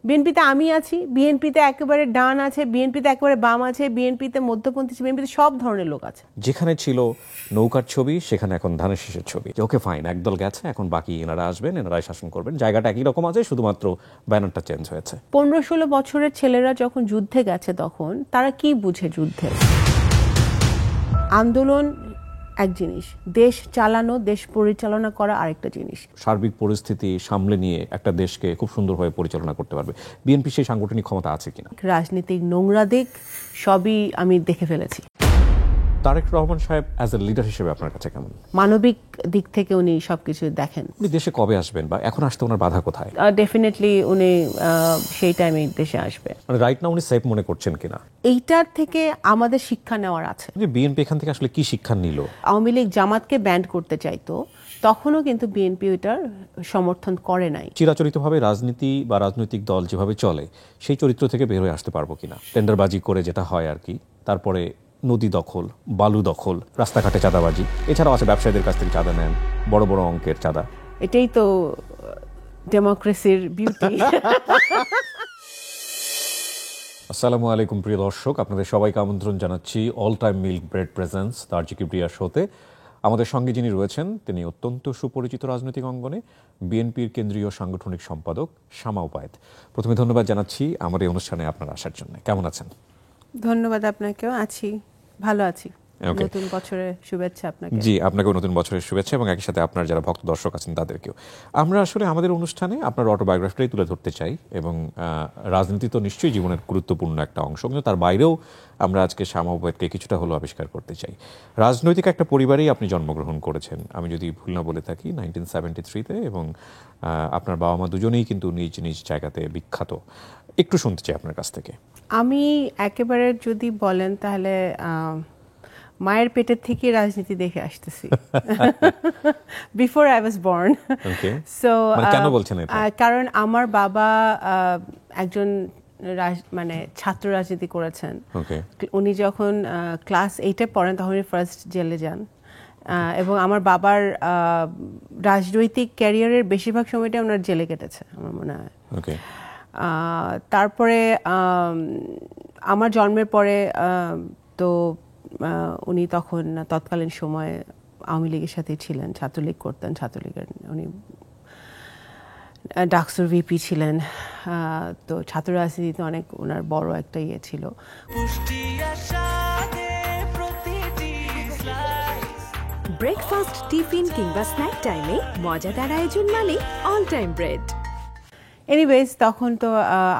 বিএনপিতে আমি আছি, বিএনপিতে একেবারে ডান আছে, বিএনপিতে একেবারে বাম আছে, বিএনপিতে মধ্যপন্থী, বিএনপিতে সব ধরনের লোক আছে। যেখানে ছিল নৌকার ছবি সেখানে এখন ধানের শীষের ছবি। ওকে ফাইন, একদল গেছে, এখন বাকি এনারা আসবেন, এনারাই শাসন করবেন। জায়গাটা একই রকম আছে, শুধুমাত্র ব্যানারটা চেঞ্জ হয়েছে। 15-16 বছরের ছেলেরা যখন যুদ্ধে গেছে তখন তারা কি বুঝে যুদ্ধে? আন্দোলন এক জিনিস, দেশ চালানো, দেশ পরিচালনা করা আরেকটা জিনিস। সার্বিক পরিস্থিতি সামলে নিয়ে একটা দেশকে খুব সুন্দরভাবে পরিচালনা করতে পারবে বিএনপি, সেই সাংগঠনিক ক্ষমতা আছে কিনা? রাজনীতিক নোংরা দিক সবই আমি দেখে ফেলেছি। তারেক রহমান সাহেব অ্যাজ এ লিডার হিসেবে আপনার কাছে কেমন? মানবিক দিক থেকে উনি সবকিছু দেখেন। উনি দেশে কবে আসবেন বা এখন আসতে ওনার বাধা কোথায়? ডেফিনেটলি উনি সেই টাইমে দেশে আসবে। মানে রাইট না উনি সেফ মনে করছেন কিনা? এইটার থেকে আমাদের শিক্ষা নেওয়ার আছে। বিএনপি এখান থেকে আসলে কি শিক্ষা নিল? আওয়ামী লীগ জামাতকে ব্যান্ড করতে চাইতো, তখনও কিন্তু বিএনপি ওইটার সমর্থন করে নাই। চিরাচরিতভাবে রাজনীতি বা রাজনৈতিক দল যেভাবে চলে সেই চরিত্র থেকে বের হয়ে আসতে পারবো কিনা? টেন্ডারবাজি করে যেটা হয় আর কি, তারপরে নদী দখল, বালু দখল, রাস্তাঘাটে চাঁদাবাজি, এছাড়াও আছে ব্যবসায়ীদের কাছ থেকে চাঁদা নেন, বড় বড় অঙ্কের চাঁদা। এটাই তো ডেমোক্রেসির বিউটি। আসসালামু আলাইকুম প্রিয় দর্শক, আপনাদের সবাইকে আমন্ত্রণ জানাচ্ছি all time milk bread presents দার্জিকি প্রিয়া শোতে। আমাদের সঙ্গে যিনি রয়েছেন তিনি অত্যন্ত সুপরিচিত রাজনৈতিক অঙ্গনে বিএনপির কেন্দ্রীয় সাংগঠনিক সম্পাদক শামা উপায়েত। প্রথমে ধন্যবাদ জানাচ্ছি আমার এই অনুষ্ঠানে আপনার আসার জন্য। কেমন আছেন? ধন্যবাদ আপনাকেও, আছি, ভালো আছি। নতুন বছরের শুভেচ্ছা আপনাকে। জি, আপনাকেও নতুন বছরের শুভেচ্ছা এবং একই সাথে আপনার যারা ভক্ত দর্শক আছেন তাদেরকেও। আমরা আসলে আমাদের অনুষ্ঠানে আপনার অটোবায়োগ্রাফিটাই তুলে ধরতে চাই এবং রাজনীতি তো নিশ্চয়ই জীবনের গুরুত্বপূর্ণ একটা অংশ, কিন্তু তার বাইরেও আমরা আজকে শামা উপায়েতকে কিছুটা হলেও আবিষ্কার করতে চাই। রাজনৈতিক একটা পরিবারেই আপনি জন্মগ্রহণ করেছেন, আমি যদি ভুল না বলে থাকি 1973-তে, এবং আপনার বাবা মা দুজনেই কিন্তু নিজ নিজ জায়গাতে বিখ্যাত। একটু শুনতে চাই আপনার কাছ থেকে। আমি একেবারে যদি বলেন তাহলে মায়ের পেটের থেকে রাজনীতি দেখে আসতেছি, before I was born. So কেন বলছেন এটা? কারণ আমার বাবা একজন মানে ছাত্র রাজনীতি করেছেন। উনি যখন ক্লাস 8-এ পড়েন তখন উনি ফার্স্ট জেলে যান, এবং আমার বাবার রাজনৈতিক ক্যারিয়ারের বেশিরভাগ সময়টা ওনার জেলে কেটেছে আমার মনে হয়। তারপরে আমার জন্মের পরে তো উনি তখন তৎকালীন সময়ে আওয়ামী লীগের সাথে ছিলেন, ছাত্রলীগ করতেন, ছাত্রলীগের উনি ডাকসুর ভিপি ছিলেন। তো ছাত্র রাজনীতিতে অনেক ওনার বড় একটা ইয়ে ছিল। ব্রেকফাস্ট, টিফিন কিংবা স্ন্যাক টাইমে মজাদার আয়োজন মানে অল টাইম ব্রেড। এনিওয়েজ, তখন তো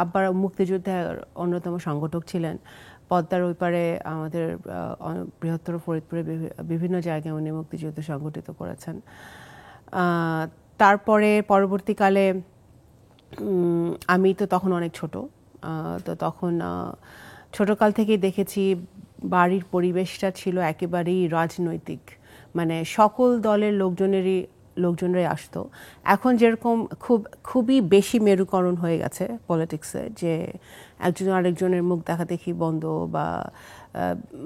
আব্বার মুক্তিযুদ্ধের অন্যতম সংগঠক ছিলেন। পদ্মার ওই পারে আমাদের বৃহত্তর ফরিদপুরে বিভিন্ন জায়গায় উনি মুক্তিযুদ্ধ সংগঠিত করেছেন। তারপরে পরবর্তীকালে আমি তো তখন অনেক ছোট, তো তখন ছোটকাল থেকেই দেখেছি বাড়ির পরিবেশটা ছিল একেবারেই রাজনৈতিক, মানে সকল দলের লোকজনরাই আসতো। এখন যেরকম খুবই বেশি মেরুকরণ হয়ে গেছে পলিটিক্সে, যে একজন আরেকজনের মুখ দেখা দেখি বন্ধ, বা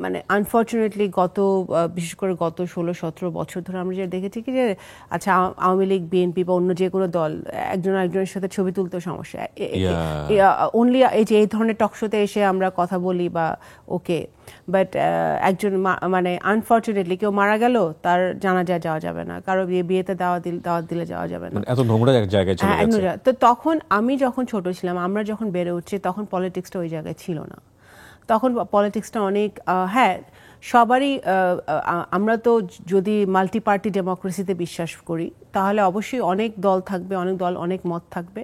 মানে আনফর্চুনেটলি বিশেষ করে গত 16-17 বছর ধরে আমরা যে দেখেছি কি যে আচ্ছা আওয়ামী লীগ, বিএনপি বা অন্য যে কোনো দল একজন আরেকজনের সাথে ছবি তুলতে সমস্যা, অনলি এই ধরনের টকশোতে এসে আমরা কথা বলি বা ওকে, বাট একজন মানে আনফর্চুনেটলি কেউ মারা গেল, তার জানাজা যাওয়া যাবে না, কারো বিয়েতে দাওয়াত দিলে যাওয়া যাবে না, এত নোংরা জায়গায় চলে গেছে। তো তখন আমি যখন ছোট ছিলাম, আমরা যখন বেড়ে উঠছি, তখন পলিটিক্সটা ওই জায়গায় ছিল না। তখন পলিটিক্সটা অনেক হ্যাঁ সবারই, আমরা তো যদি মাল্টি পার্টি ডেমোক্রেসিতে বিশ্বাস করি তাহলে অবশ্যই অনেক দল থাকবে, অনেক মত থাকবে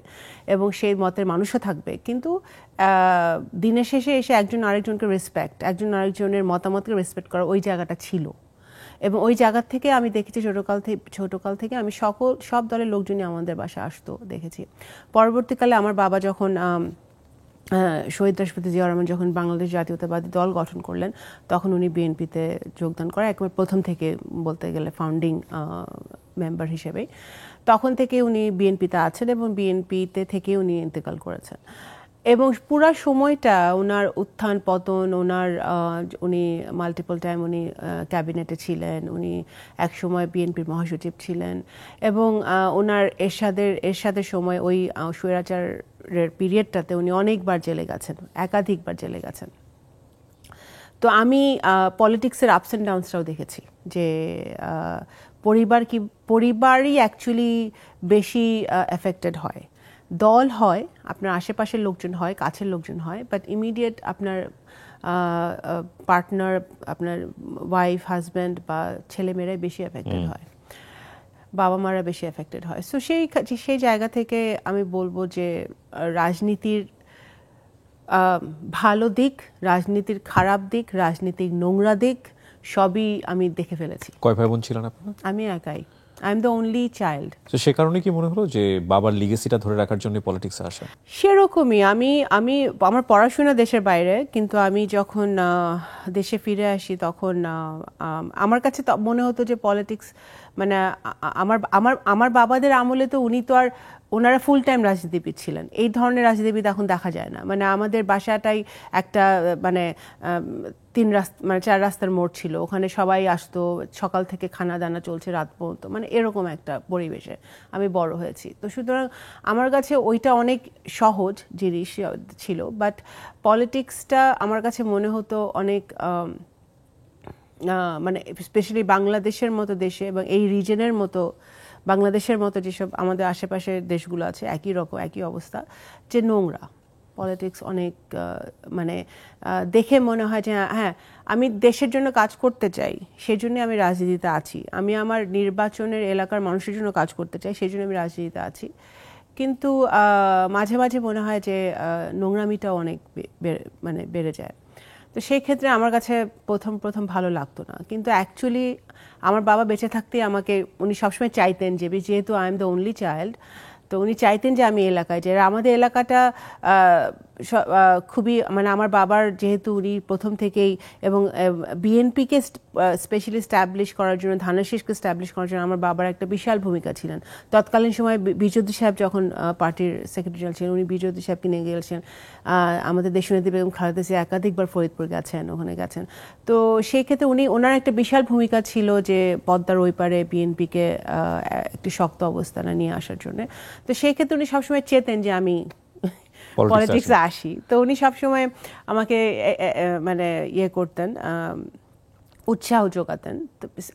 এবং সেই মতের মানুষও থাকবে, কিন্তু দিনের শেষে এসে একজন আরেকজনকে রেসপেক্ট, একজন আরেকজনের মতামতকে রেসপেক্ট করা, ওই জায়গাটা ছিল। এবং ওই জায়গা থেকে আমি দেখেছি ছোটকাল থেকে আমি সব দলের লোকজনই আমাদের বাসায় আসতো দেখেছি। পরবর্তীকালে আমার বাবা যখন শহীদ রাষ্ট্রপতি জিয়াউর রহমান যখন বাংলাদেশ জাতীয়তাবাদী দল গঠন করলেন, তখন উনি বিএনপিতে যোগদান করে একেবারে প্রথম থেকে, বলতে গেলে ফাউন্ডিং মেম্বার হিসেবে। তখন থেকে উনি বিএনপিতে আছেন এবং বিএনপিতে থেকে উনি ইন্তেকাল করেছেন। এবং পুরা সময়টা ওনার উত্থান পতন, উনি মাল্টিপল টাইম উনি ক্যাবিনেটে ছিলেন, উনি একসময় বিএনপির মহাসচিব ছিলেন, এবং ওনার এরশাদের সময় ওই স্বৈরাচারের পিরিয়ডটাতে উনি অনেকবার জেলে গেছেন, একাধিকবার জেলে গেছেন। তো আমি পলিটিক্সের আপস অ্যান্ড ডাউনসটাও দেখেছি, যে পরিবারই অ্যাকচুয়ালি বেশি এফেক্টেড হয়। দল হয়, আপনার আশেপাশের লোকজন হয়, কাছের লোকজন হয়, বাট ইমিডিয়েট আপনার পার্টনার, আপনার ওয়াইফ, হাজব্যান্ড বা ছেলেমেয়েরাই বেশি এফেক্টেড হয়, বাবা মারা বেশি এফেক্টেড হয়। সো সেই জায়গা থেকে আমি বলবো যে রাজনীতির ভালো দিক, রাজনীতির খারাপ দিক, রাজনীতির নোংরা দিক সবই আমি দেখে ফেলেছি। কয় ভাই বোন ছিলেন আপনারা? আমি একাই, I am the only child. তো সে কারণে কি মনে হলো যে বাবার লিগেসিটা ধরে রাখার জন্য পলিটিক্সে আসা? সেরকমই। আমি আমার পড়াশোনা দেশের বাইরে, কিন্তু আমি যখন দেশে ফিরে আসি তখন আমার কাছে মনে হতো যে পলিটিক্স মানে আমার বাবাদের আমলে তো ওনারা ফুল টাইম রাজনীতিবিদ ছিলেন। এই ধরনের রাজনীতিবিদ এখন দেখা যায় না। মানে আমাদের বাসাটাই একটা মানে 4 রাস্তার মোড় ছিল, ওখানে সবাই আসতো, সকাল থেকে খানা দানা চলছে রাত পর্যন্ত, মানে এরকম একটা পরিবেশে আমি বড় হয়েছি। তো সুতরাং আমার কাছে ওইটা অনেক সহজ জিনিস ছিল, বাট পলিটিক্সটা আমার কাছে মনে হতো অনেক মানে স্পেশালি বাংলাদেশের মতো দেশে এবং এই রিজনের মতো, বাংলাদেশের মতো যেসব আমাদের আশেপাশের দেশগুলো আছে একই অবস্থা, যে নোংরা পলিটিক্স অনেক মানে দেখে মনে হয় যে হ্যাঁ, আমি দেশের জন্য কাজ করতে চাই, সেই জন্য আমি রাজনীতিতে আছি, আমি আমার নির্বাচনের এলাকার মানুষের জন্য কাজ করতে চাই, সেই জন্য আমি রাজনীতিতে আছি। কিন্তু মাঝে মাঝে মনে হয় যে নোংরামিটাও অনেক মানে বেড়ে যায়। তো সেই ক্ষেত্রে আমার কাছে প্রথম ভালো লাগতো না, কিন্তু অ্যাকচুয়ালি আমার বাবা বেঁচে থাকতেই উনি সবসময় চাইতেন যে, যেহেতু I am the only child, তো উনি চাইতেন যে আমি এলাকায় যাই। আমাদের এলাকাটা খুবই মানে আমার বাবার, যেহেতু উনি প্রথম থেকেই এবং বিএনপিকে স্পেশালি স্ট্যাবলিশ করার জন্য, ধানের শীষকে স্ট্যাবলিশ করার জন্য আমার বাবার একটা বিশাল ভূমিকা ছিলেন। তৎকালীন সময় বিজয়ুদ্দিন সাহেব যখন পার্টির সেক্রেটারি জেনারেল ছিলেন, উনি বিজয়ুদ্দিন সাহেবকে নিয়ে গেছেন। আমাদের দেশনেত্রী বেগম খালেদা জিয়া একাধিকবার ফরিদপুর গেছেন, ওখানে গেছেন। তো সেই ক্ষেত্রে ওনার একটা বিশাল ভূমিকা ছিল যে পদ্মার ওই পারে বিএনপিকে একটি শক্ত অবস্থানে নিয়ে আসার জন্য। তো সেই ক্ষেত্রে উনি সবসময় চেতেন যে আমি পলিটিক্সে আসি। তো উনি সবসময় আমাকে মানে করতেন, উৎসাহ যোগাতেন।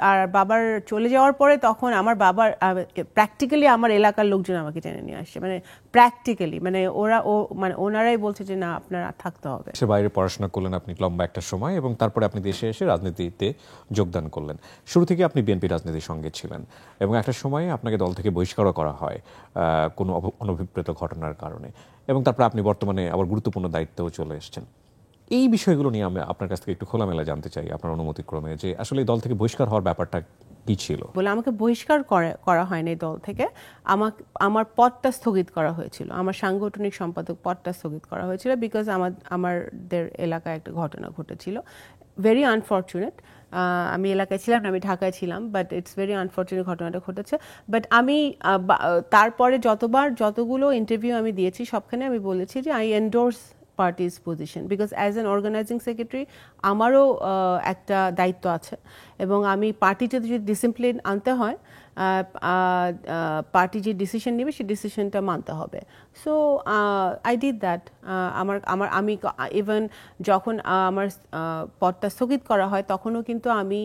আর বাবার চলে যাওয়ার পরে তখন আমার বাবার প্র্যাকটিক্যালি আমার এলাকার লোকজন আমাকে টেনে নিয়ে আসছে, মানে প্র্যাকটিক্যালি, মানে মানে ওনারাই বলছে যে না, আপনারা থাকতে হবে। সে বাইরে পড়াশোনা করলেন আপনি লম্বা একটা সময়, এবং তারপরে আপনি দেশে এসে রাজনীতিতে যোগদান করলেন। শুরু থেকে আপনি বিএনপি রাজনীতির সঙ্গে ছিলেন, এবং একটা সময়ে আপনাকে দল থেকে বহিষ্কারও করা হয় কোনো অনভিপ্রেত ঘটনার কারণে, এবং তারপরে আপনি বর্তমানে আবার গুরুত্বপূর্ণ দায়িত্বেও চলে এসেছেন। এই বিষয়গুলো নিয়ে আমি আপনার কাছ থেকে একটু খোলামেলা জানতে চাই, আপনার অনুমতিক্রমে, যে আসলে দল থেকে বহিষ্কার হওয়ার ব্যাপারটা কি ছিল? বলে আমাকে বহিষ্কার করা হয়নি দল থেকে, আমার পদটা স্থগিত করা হয়েছিল, আমার সাংগঠনিক সম্পাদক পদটা স্থগিত করা হয়েছিল, বিকজ আমাদের এলাকায় একটা ঘটনা ঘটেছিল। Very unfortunate. আমি এলাকায় ছিলাম না, আমি ঢাকায় ছিলাম, বাট ইটস ভেরি আনফর্চুনেট ঘটনাটা ঘটেছে। বাট আমি তারপরে যতগুলো ইন্টারভিউ আমি দিয়েছি, সবখানে আমি বলেছি যে I endorse party's position, because as an organising secretary আমারও একটা দায়িত্ব আছে, এবং আমি পার্টিতে যদি ডিসিপ্লিন আনতে হয়, পার্টি যে ডিসিশন নেবে সেই ডিসিশনটা মানতে হবে। So I did that. আমি ইভেন যখন আমার পদটা স্থগিত করা হয়, তখনও কিন্তু আমি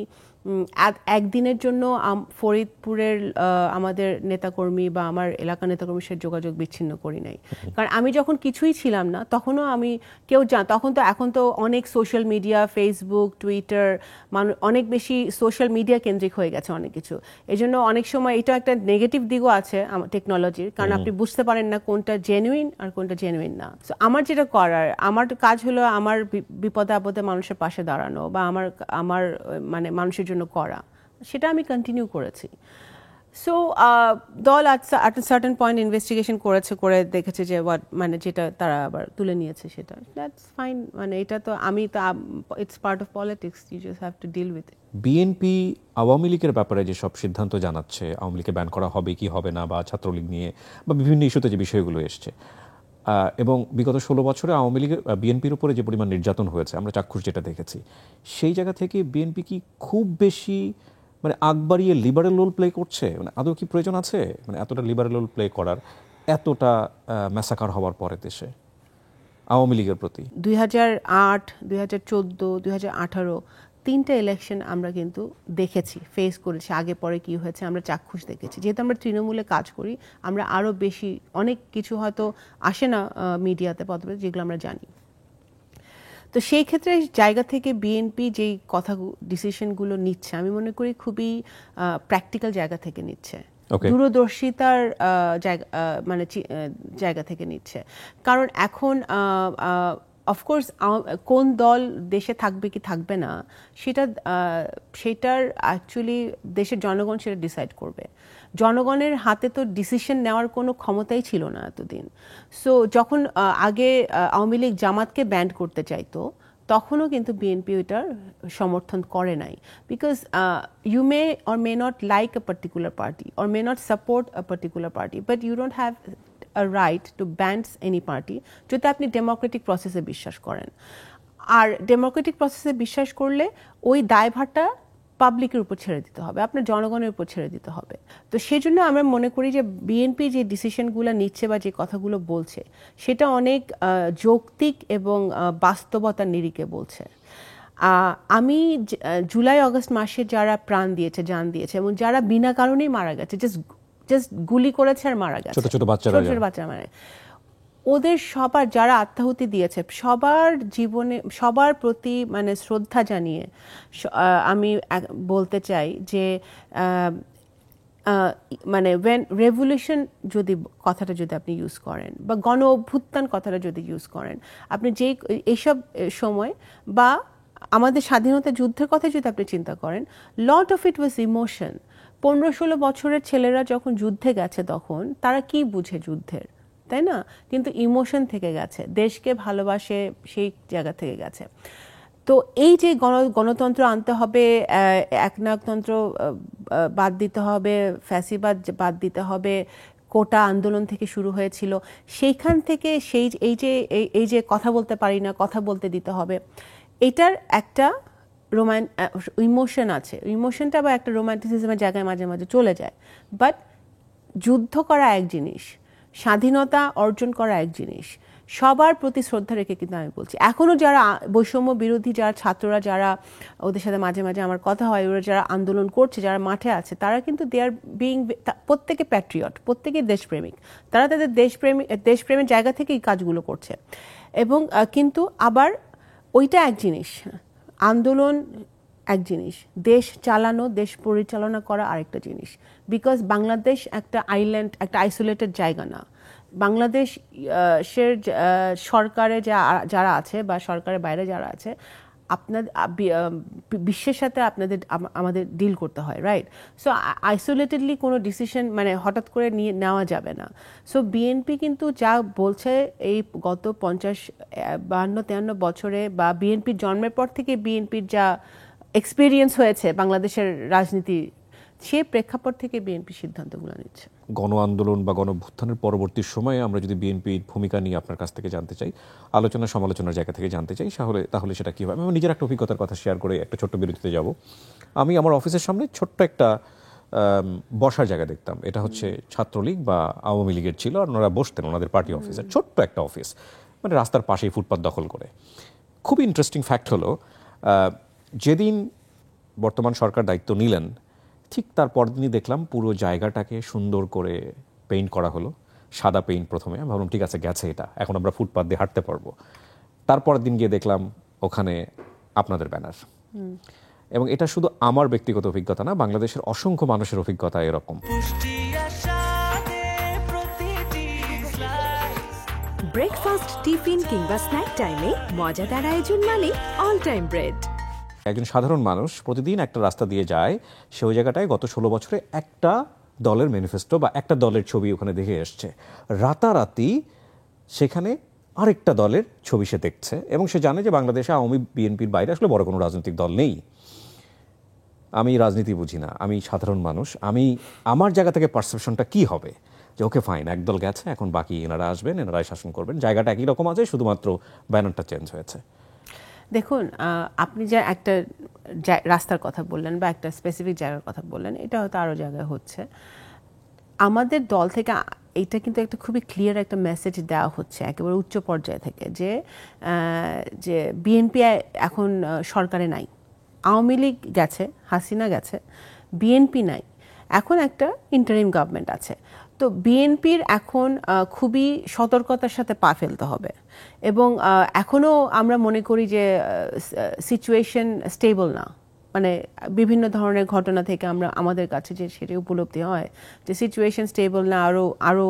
একদিনের জন্য ফরিদপুরের আমাদের নেতাকর্মী বা আমার এলাকার নেতাকর্মীর সাথে যোগাযোগ বিচ্ছিন্ন করি নাই। কারণ আমি যখন কিছুই ছিলাম না, তখনও আমি এখন তো অনেক সোশ্যাল মিডিয়া, ফেসবুক, টুইটার, অনেক বেশি সোশ্যাল মিডিয়া কেন্দ্রিক হয়ে গেছে অনেক কিছু। এই জন্য অনেক সময় এটা একটা নেগেটিভ দিকও আছে টেকনোলজির, কারণ আপনি বুঝতে পারেন না কোনটা জেনুইন আর কোনটা জেনুইন না। সো আমার যেটা করার, আমার কাজ হলো আমার বিপদে আপদে মানুষের পাশে দাঁড়ানো, বা আমার মানে মানুষের জন্য করা, সেটা আমি কন্টিনিউ করেছি। সো দল আট সার্টেন পয়েন্ট ইনভেস্টিগেশন করে দেখেছে যে মানে যেটা তারা আবার তুলে নিয়েছে, সেটা দ্যাটস ফাইন। মানে এটা তো it's part of politics, you just have to deal with it. BNP Awami লীগের ব্যাপারে যে সব সিদ্ধান্ত জানাচ্ছে, আওয়ামী লীগকে ব্যান করা হবে কি হবে না, বা ছাত্রলীগ নিয়ে বা বিভিন্ন ইস্যুতে যে বিষয়গুলো এসছে, এবং বিগত 16 বছরে আওয়ামী লীগের বিএনপির উপরে যে পরিমাণ নির্যাতন হয়েছে আমরা চাক্ষুষ যেটা দেখেছি, সেই জায়গা থেকে বিএনপি কি খুব বেশি মানে আগ বাড়িয়ে লিবারেল রোল প্লে করছে? মানে আদৌ কি প্রয়োজন আছে মানে এতটা লিবারেল রোল প্লে করার, এতটা ম্যাসাকার হওয়ার পরে দেশে আওয়ামী লীগের প্রতি? 2008, 2014, 2018 তিনটা ইলেকশন আমরা কিন্তু দেখেছি, ফেস করেছি, আগে পরে কি হয়েছে আমরা চাক্ষুষ দেখেছি। যেহেতু আমরা তৃণমূলে কাজ করি, আমরা আরও বেশি অনেক কিছু হয়তো আসে না মিডিয়াতে পদবে, যেগুলো আমরা জানি। তো সেই ক্ষেত্রে জায়গা থেকে বিএনপি যেই কথা ডিসিশনগুলো নিচ্ছে, আমি মনে করি খুবই প্র্যাকটিক্যাল জায়গা থেকে নিচ্ছে, দূরদর্শিতার জায়গা থেকে নিচ্ছে। কারণ এখন অফকোর্স কোন দল দেশে থাকবে কি থাকবে না সেটার অ্যাকচুয়ালি দেশের জনগণ সেটা ডিসাইড করবে। জনগণের হাতে তো ডিসিশন নেওয়ার কোনো ক্ষমতাই ছিল না এতদিন। সো যখন আগে আওয়ামী লীগ জামাতকে ব্যান্ড করতে চাইতো, তখনও কিন্তু বিএনপি ওইটার সমর্থন করে নাই। Because you may or may not like a particular party or may not support a particular party, but you don't have a right to ban any party যদি আপনি ডেমোক্রেটিক প্রসেসে বিশ্বাস করেন। আর ডেমোক্রেটিক প্রসেসে বিশ্বাস করলে ওই দায়ভারটা পাবলিকের উপর ছেড়ে দিতে হবে, আপনার জনগণের উপর ছেড়ে দিতে হবে। তো সেই জন্য আমরা মনে করি যে বিএনপি যে ডিসিশনগুলো নিচ্ছে বা যে কথাগুলো বলছে সেটা অনেক যৌক্তিক এবং বাস্তবতার নিরিখে বলছে। আমি জুলাই আগস্ট মাসে যারা প্রাণ দিয়েছে, জান দিয়েছে এবং যারা বিনা কারণেই মারা গেছে, জাস্ট গুলি করেছে আর মারা গেছে, ছোট ছোট বাচ্চারা মারা, ওদের সবার যারা আত্মাহুতি দিয়েছে সবার জীবনে সবার প্রতি মানে শ্রদ্ধা জানিয়ে আমি বলতে চাই যে মানে রেভলিউশন যদি কথাটা যদি আপনি ইউজ করেন বা গণ অভ্যুত্থান কথাটা যদি ইউজ করেন, আপনি যে এইসব সময় বা আমাদের স্বাধীনতা যুদ্ধের কথা যদি আপনি চিন্তা করেন, lot of it was emotion. 15-16 বছরের ছেলেরা যখন যুদ্ধে গেছে তখন তারা কি বুঝে যুদ্ধের, তাই না? কিন্তু ইমোশন থেকে গেছে, দেশকে ভালোবাসে সেই জায়গা থেকে গেছে। তো এই যে গণতন্ত্র আনতে হবে, একনায়কতন্ত্র বাদ দিতে হবে, ফ্যাসিবাদ বাদ দিতে হবে, কোটা আন্দোলন থেকে শুরু হয়েছিল, সেইখান থেকে এই যে কথা বলতে পারি না, কথা বলতে দিতে হবে, এটার একটা ইমোশন আছে। ইমোশনটা বা একটা রোমান্টিসিজমের জায়গায় মাঝে মাঝে চলে যায়। বাট যুদ্ধ করা এক জিনিস, স্বাধীনতা অর্জন করা এক জিনিস, সবার প্রতি শ্রদ্ধা রেখে কিন্তু আমি বলছি, এখনও যারা বৈষম্য বিরোধী যারা ছাত্ররা, যারা ওদের সাথে মাঝে মাঝে আমার কথা হয়, ওরা যারা আন্দোলন করছে, যারা মাঠে আছে, তারা কিন্তু দে আর বিং, প্রত্যেকে প্যাট্রিয়ট, প্রত্যেকে দেশপ্রেমিক, তারা তাদের দেশপ্রেমের জায়গা থেকেই কাজগুলো করছে। এবং কিন্তু আবার ওইটা এক জিনিস, আন্দোলন এক জিনিস, দেশ চালানো, দেশ পরিচালনা করা আরেকটা জিনিস। বিকজ বাংলাদেশ একটা আইল্যান্ড, একটা আইসোলেটেড জায়গা না। বাংলাদেশ সরকারে যারা আছে বা সরকারের বাইরে যারা আছে, আপনাদের বিশ্বের সাথে আমাদের ডিল করতে হয়, রাইট? সো আইসোলেটেডলি কোনো ডিসিশন মানে হঠাৎ করে নেওয়া যাবে না। সো বিএনপি কিন্তু যা বলছে এই গত 52-53 বছরে বা বিএনপির জন্মের পর থেকে বিএনপির যা এক্সপিরিয়েন্স হয়েছে বাংলাদেশের রাজনীতি, সে প্রেক্ষাপট থেকে বিএনপি সিদ্ধান্তগুলো নিচ্ছে। গণ আন্দোলন বা গণঅভ্যুত্থানের পরবর্তী সময়ে আমরা যদি বিএনপির ভূমিকা নিয়ে আপনার কাছ থেকে জানতে চাই, আলোচনা সমালোচনার জায়গা থেকে জানতে চাই, তাহলে সেটা কী হয়? আমি নিজের একটা অভিজ্ঞতার কথা শেয়ার করে একটা ছোট্ট বিরতিতে যাব। আমি আমার অফিসের সামনে ছোট্ট একটা বসার জায়গা দেখতাম, এটা হচ্ছে ছাত্রলীগ বা আওয়ামী লীগের ছিল, আর ওনারা বসতেন ওনাদের পার্টি অফিসের, ছোট্ট একটা অফিস, মানে রাস্তার পাশেই ফুটপাত দখল করে। খুব ইন্টারেস্টিং ফ্যাক্ট হলো, যেদিন বর্তমান সরকার দায়িত্ব নিলেন, ঠিক তার পরদিনই দেখলাম পুরো জায়গাটাকে সুন্দর করে পেইন্ট করা হলো, সাদা পেইন্ট। প্রথমে আমি ভাবলাম ঠিক আছে, গেছে এটা, এখন আমরা ফুটপাত দিয়ে হাঁটতে পারবো। তারপরের দিন গিয়ে দেখলাম ওখানে আপনাদের ব্যানার। এবং এটা শুধু আমার ব্যক্তিগত অভিজ্ঞতা না, বাংলাদেশের অসংখ্য মানুষের অভিজ্ঞতা এরকম। ব্রেকফাস্ট, টিফিন কিংবা স্ন্যাক টাইমে মজাদার আয়োজন মানে অল টাইম ব্রেড। একজন সাধারণ মানুষ প্রতিদিন একটা রাস্তা দিয়ে যায়, সে ওই জায়গাটায় গত 16 বছরে একটা দলের ম্যানিফেস্টো বা একটা দলের ছবি ওখানে দেখে এসছে। রাতারাতি সেখানে আরেকটা দলের ছবি সে দেখছে এবং সে জানে যে বাংলাদেশে আওয়ামী বিএনপির বাইরে আসলে বড় কোনো রাজনৈতিক দল নেই। আমি রাজনীতি বুঝি না, আমি সাধারণ মানুষ, আমার জায়গা থেকে পারসেপশনটা কি হবে? যে ওকে ফাইন, একদল গেছে, এখন বাকি এনারা আসবেন, এনারাই শাসন করবেন, জায়গাটা একই রকম আছে, শুধুমাত্র ব্যানারটা চেঞ্জ হয়েছে? দেখুন, আপনি যে একটা রাস্তার কথা বললেন বা একটা স্পেসিফিক জায়গার কথা বললেন, এটা হয়তো আরও জায়গায় হচ্ছে। আমাদের দল থেকে এটা কিন্তু একটা খুবই ক্লিয়ার একটা মেসেজ দেওয়া হচ্ছে একেবারে উচ্চ পর্যায় থেকে, যে বিএনপি এখন সরকারে নাই, আওয়ামী লীগ গেছে, হাসিনা গেছে, বিএনপি নাই, এখন একটা ইন্টারিম গভর্নমেন্ট আছে। তো বিএনপির এখন খুবই সতর্কতার সাথে পা ফেলতে হবে, এবং এখনও আমরা মনে করি যে সিচুয়েশন স্টেবল না। মানে বিভিন্ন ধরনের ঘটনা থেকে আমাদের কাছে যে সেটা উপলব্ধি হয় যে সিচুয়েশন স্টেবল না, আরও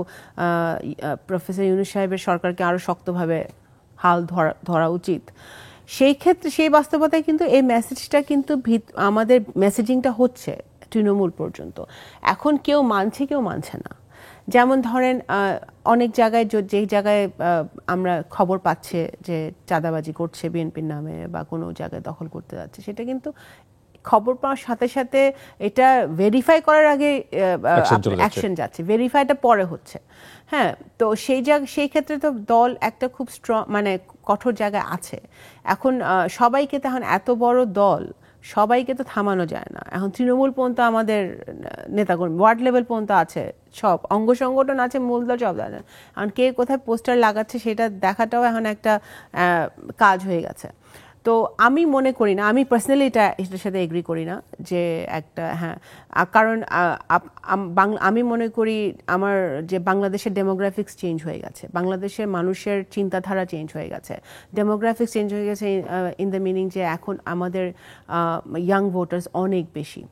প্রফেসর ইউনূস সাহেবের সরকারকে আরও শক্তভাবে হাল ধরা উচিত। সেই ক্ষেত্রে সেই বাস্তবতায় কিন্তু এই মেসেজটা কিন্তু আমাদের মেসেজিংটা হচ্ছে তৃণমূল পর্যন্ত। এখন কেউ মানছে, কেউ মানছে না। যেমন ধরেন অনেক জায়গায় যেই জায়গায় আমরা খবর পাচ্ছে যে চাঁদাবাজি করছে বিএনপির নামে বা কোনো জায়গায় দখল করতে যাচ্ছে, সেটা কিন্তু খবর পাওয়ার সাথে সাথে এটা ভেরিফাই করার আগে অ্যাকশন যাচ্ছে, ভেরিফাইটা পরে হচ্ছে। হ্যাঁ, তো সেই ক্ষেত্রে তো দল একটা খুব স্ট্রং, মানে কঠোর জায়গায় আছে। এখন সবাইকে তো, এখন এত বড় দল, সবাইকে তো থামানো যায় না। এখন তৃণমূল পর্যন্ত আমাদের নেতাকর্মী, ওয়ার্ড লেভেল পর্যন্ত আছে, সব অঙ্গ সংগঠন আছে, মূলদল সব আছে। এখন কে কোথায় পোস্টার লাগাচ্ছে সেটা দেখাটাও এখন একটা কাজ হয়ে গেছে। তো আমি মনে করি না, আমি পার্সোনালি এটার সাথে এগ্রি করি না যে একটা, হ্যাঁ, কারণ আমি মনে করি আমার যে বাংলাদেশের ডেমোগ্রাফিক্স চেঞ্জ হয়ে গেছে, বাংলাদেশের মানুষের চিন্তাধারা চেঞ্জ হয়ে গেছে, ডেমোগ্রাফিক্স চেঞ্জ হয়ে গেছে ইন দ্য মিনিং যে এখন আমাদের ইয়াং ভোটার্স অনেক বেশি।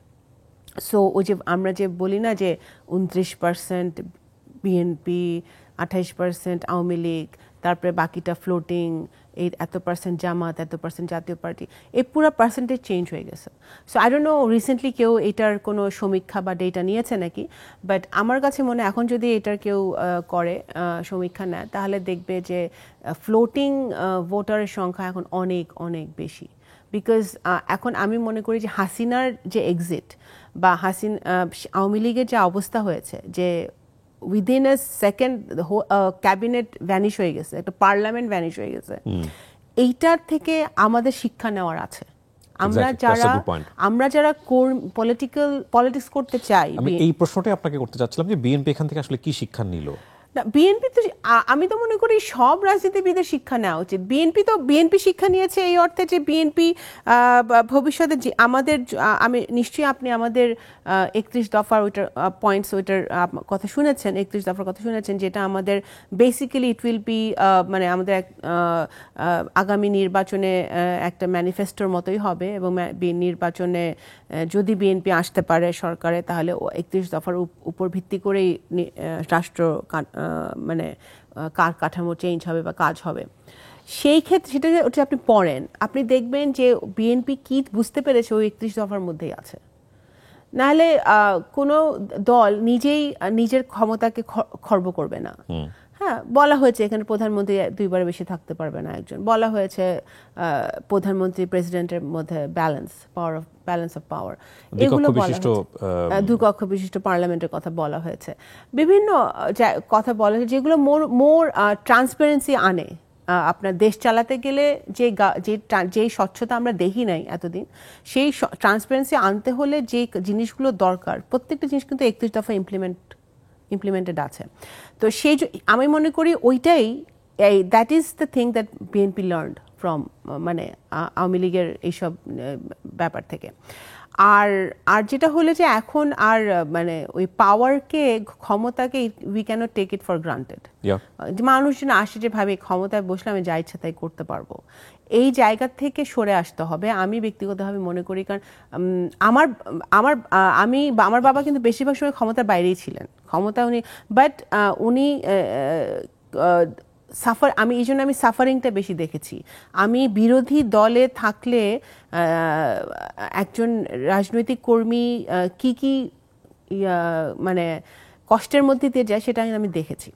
সো ওই যে আমরা যে বলি না যে 29% বিএনপি, 28% আওয়ামী লীগ, তারপরে বাকিটা ফ্লোটিং, এই এত পার্সেন্ট জামাত, এত পার্সেন্ট জাতীয় পার্টি, এই পুরো পার্সেন্টেজ চেঞ্জ হয়ে গেছে। So I don't know recently কেউ এটার কোনো সমীক্ষা বা ডেটা নিয়েছে নাকি, বাট আমার কাছে মনে হয় এখন যদি এটার কেউ করে সমীক্ষা নেয়, তাহলে দেখবে যে ফ্লোটিং ভোটারের সংখ্যা এখন অনেক অনেক বেশি। বিকজ এখন আমি মনে করি যে হাসিনার যে এক্সিট বা আওয়ামী লীগের যে অবস্থা হয়েছে, যে within a second cabinet vanish হয়ে গেছে, একটা পার্লামেন্ট ভ্যানিশ হয়ে গেছে, এইটার থেকে আমাদের শিক্ষা নেওয়ার আছে। আমরা যারা পলিটিক্স করতে চাই, আমি এই প্রশ্নটাই আপনাকে করতে চাচ্ছিলাম যে বিএনপি এখান থেকে আসলে কি শিক্ষা নিল? বিএনপি তো, আমি তো মনে করি সব রাজনীতিবিদের শিক্ষা নেওয়া উচিত। বিএনপি শিক্ষা নিয়েছে এই অর্থে যে বিএনপি ভবিষ্যতে আমাদের, আমি নিশ্চয়ই আপনি আমাদের 31 দফার ওইটার পয়েন্টস, ওইটার কথা শুনেছেন, 31 দফার কথা শুনেছেন, যেটা আমাদের বেসিক্যালি ইট উইল বি, মানে আমাদের আগামী নির্বাচনে একটা ম্যানিফেস্টোর মতোই হবে, এবং নির্বাচনে যদি বিএনপি আসতে পারে সরকারে, তাহলে 31 দফার উপর ভিত্তি করেই রাষ্ট্র মানে কাঠামো চেঞ্জ হবে বা কাজ হবে। সেই ক্ষেত্রে সেটা ওটা আপনি পড়েন, আপনি দেখবেন যে বিএনপি কি বুঝতে পেরেছে ওই 31 দফার মধ্যেই আছে। নাহলে কোনো দল নিজের ক্ষমতাকে খর্ব করবে না। হ্যাঁ, বলা হয়েছে এখানে প্রধানমন্ত্রী 2 বেশি থাকতে পারবে না একজন, বলা হয়েছে প্রধানমন্ত্রী প্রেসিডেন্টের মধ্যে ব্যালেন্স অফ পাওয়ার, এগুলো বলা হয়েছে, 2 কক্ষ বিশিষ্ট পার্লামেন্টের কথা বলা হয়েছে, বিভিন্ন কথা বলা হয়েছে যেগুলো মোর ট্রান্সপারেন্সি আনে। আপনার দেশ চালাতে গেলে যে স্বচ্ছতা আমরা দেখি নাই এতদিন, সেই ট্রান্সপারেন্সি আনতে হলে যে জিনিসগুলো দরকার, প্রত্যেকটা জিনিস কিন্তু 31 দফা ইমপ্লিমেন্টেড আছে। তো আমি মনে করি ওইটাই, that is the thing that BNP learned from, মানে আওয়ামী লীগের এইসব ব্যাপার থেকে। আর যেটা হলো যে এখন আর মানে ওই পাওয়ারকে, ক্ষমতাকে, we cannot take it for granted. মানুষজন আসে যে ভাবে ক্ষমতায় বসলে আমি যা ইচ্ছা তাই করতে পারবো, এই জায়গা থেকে সরে আসতে হবে। আমি ব্যক্তিগতভাবে মনে করি, কারণ আমার বাবা কিন্তু বেশিরভাগ সময় ক্ষমতার বাইরেই ছিলেন, বাট উনি এই জন্য আমি সাফারিংটা বেশি দেখেছি। আমি বিরোধী দলে থাকলে একজন রাজনৈতিক কর্মী কি মানে কষ্টের মধ্যে দিয়ে যায়, সেটা আমি দেখেছি।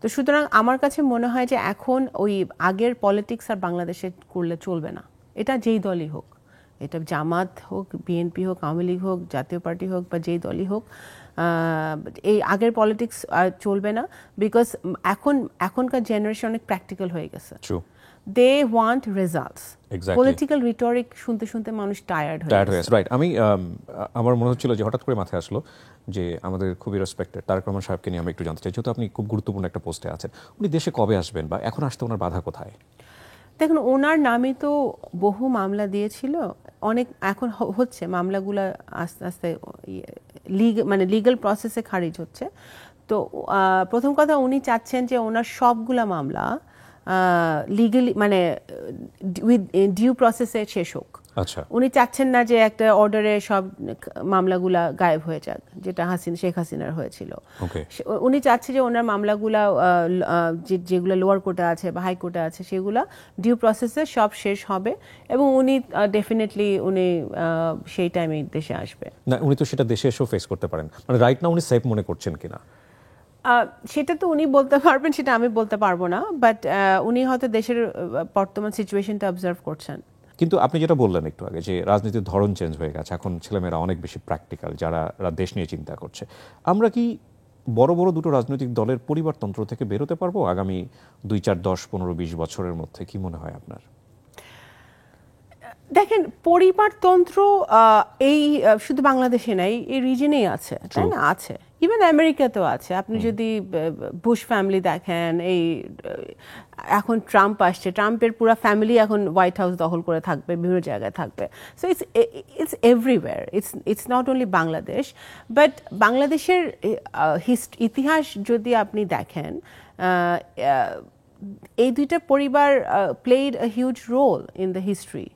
তো সুতরাং আমার কাছে মনে হয় যে এখন ওই আগের পলিটিক্স আর বাংলাদেশে করলে চলবে না। এটা যেই দলই হোক, এটা জামাত হোক, বিএনপি হোক, আওয়ামী লীগ হোক, জাতীয় পার্টি হোক, বা যেই দলই হোক, এই আগের পলিটিক্স চলবে না, বিকজ এখনকার জেনারেশন অনেক প্র্যাকটিক্যাল হয়ে গেছে। They want results. Political rhetoric শুনতে শুনতে মানুষ টায়ার্ড হয়ে গেছে। রাইট। আমার মনে হচ্ছিল যে হঠাৎ করে মাথায় আসলো যে আমাদের খুবই রেসপেক্টেড তারেক রহমান সাহেবকে নিয়ে আমি একটু জানতে চাই, যেহেতু আপনি খুব গুরুত্বপূর্ণ একটা পোস্টে আছেন, উনি দেশে কবে আসবেন বা এখন আসতে ওনার বাধা কোথায়? দেখুন, ওনার নামে তো বহু মামলা দিয়েছিল, অনেক এখন হচ্ছে মামলাগুলো আস্তে আস্তে লিগ্যাল প্রসেসে খারিজ হচ্ছে। তো প্রথম কথা, উনি চাচ্ছেন যে ওনার সবগুলা মামলা লিগালি মানে উইথ ডিউ প্রসেসে শেষ হোক। আচ্ছা, উনি চাচ্ছেন না যে একটা অর্ডারে সব মামলাগুলা গায়েব হয়ে যাক, যেটা শেখ হাসিনার হয়েছিল। উনি চাচ্ছে যে ওনার মামলাগুলা যেগুলো লোয়ার কোর্টে আছে বা হাই কোর্টে আছে সেগুলা ডিউ প্রসেসে সব শেষ হবে, এবং উনি ডেফিনেটলি উনি সেই টাইমে দেশে আসবে। না, উনি তো সেটা দেশে এসেও ফেস করতে পারেন, মানে রাইট না উনি সেফ মনে করছেন কিনা সেটা তো উনি বলতে পারবেন, সেটা আমি বলতে পারবো না, বাট উনি হয়তো দেশের বর্তমান সিচুয়েশনটা অবজার্ভ করছেন। কিন্তু আপনি যেটা বললেন একটু আগে যে রাজনীতির ধরন চেঞ্জ হয়ে গেছে, এখন ছেলেমেয়েরা অনেক বেশি প্র্যাকটিক্যাল, যারা দেশ নিয়ে চিন্তা করছে। আমরা কি বড় বড় দুটো রাজনৈতিক দলের পরিবারতন্ত্র থেকে বেরোতে পারবো আগামী 2, 4, 10, 15, 20 বছরের মধ্যে? কি মনে হয় আপনার? দেখেন, পরিবারতন্ত্র এই শুধু বাংলাদেশে নাই, এই রিজনেই আছে, তাই না? আছে, ইভেন আমেরিকাতেও আছে। আপনি যদি বুশ ফ্যামিলি দেখেন, এই এখন ট্রাম্প আসছে, ট্রাম্পের পুরো ফ্যামিলি এখন হোয়াইট হাউস দখল করে থাকবে, বিভিন্ন জায়গায় থাকবে। So it's everywhere, it's not only Bangladesh. But বাংলাদেশের ইতিহাস যদি আপনি দেখেন, এই দুইটা পরিবার played a huge role in the history.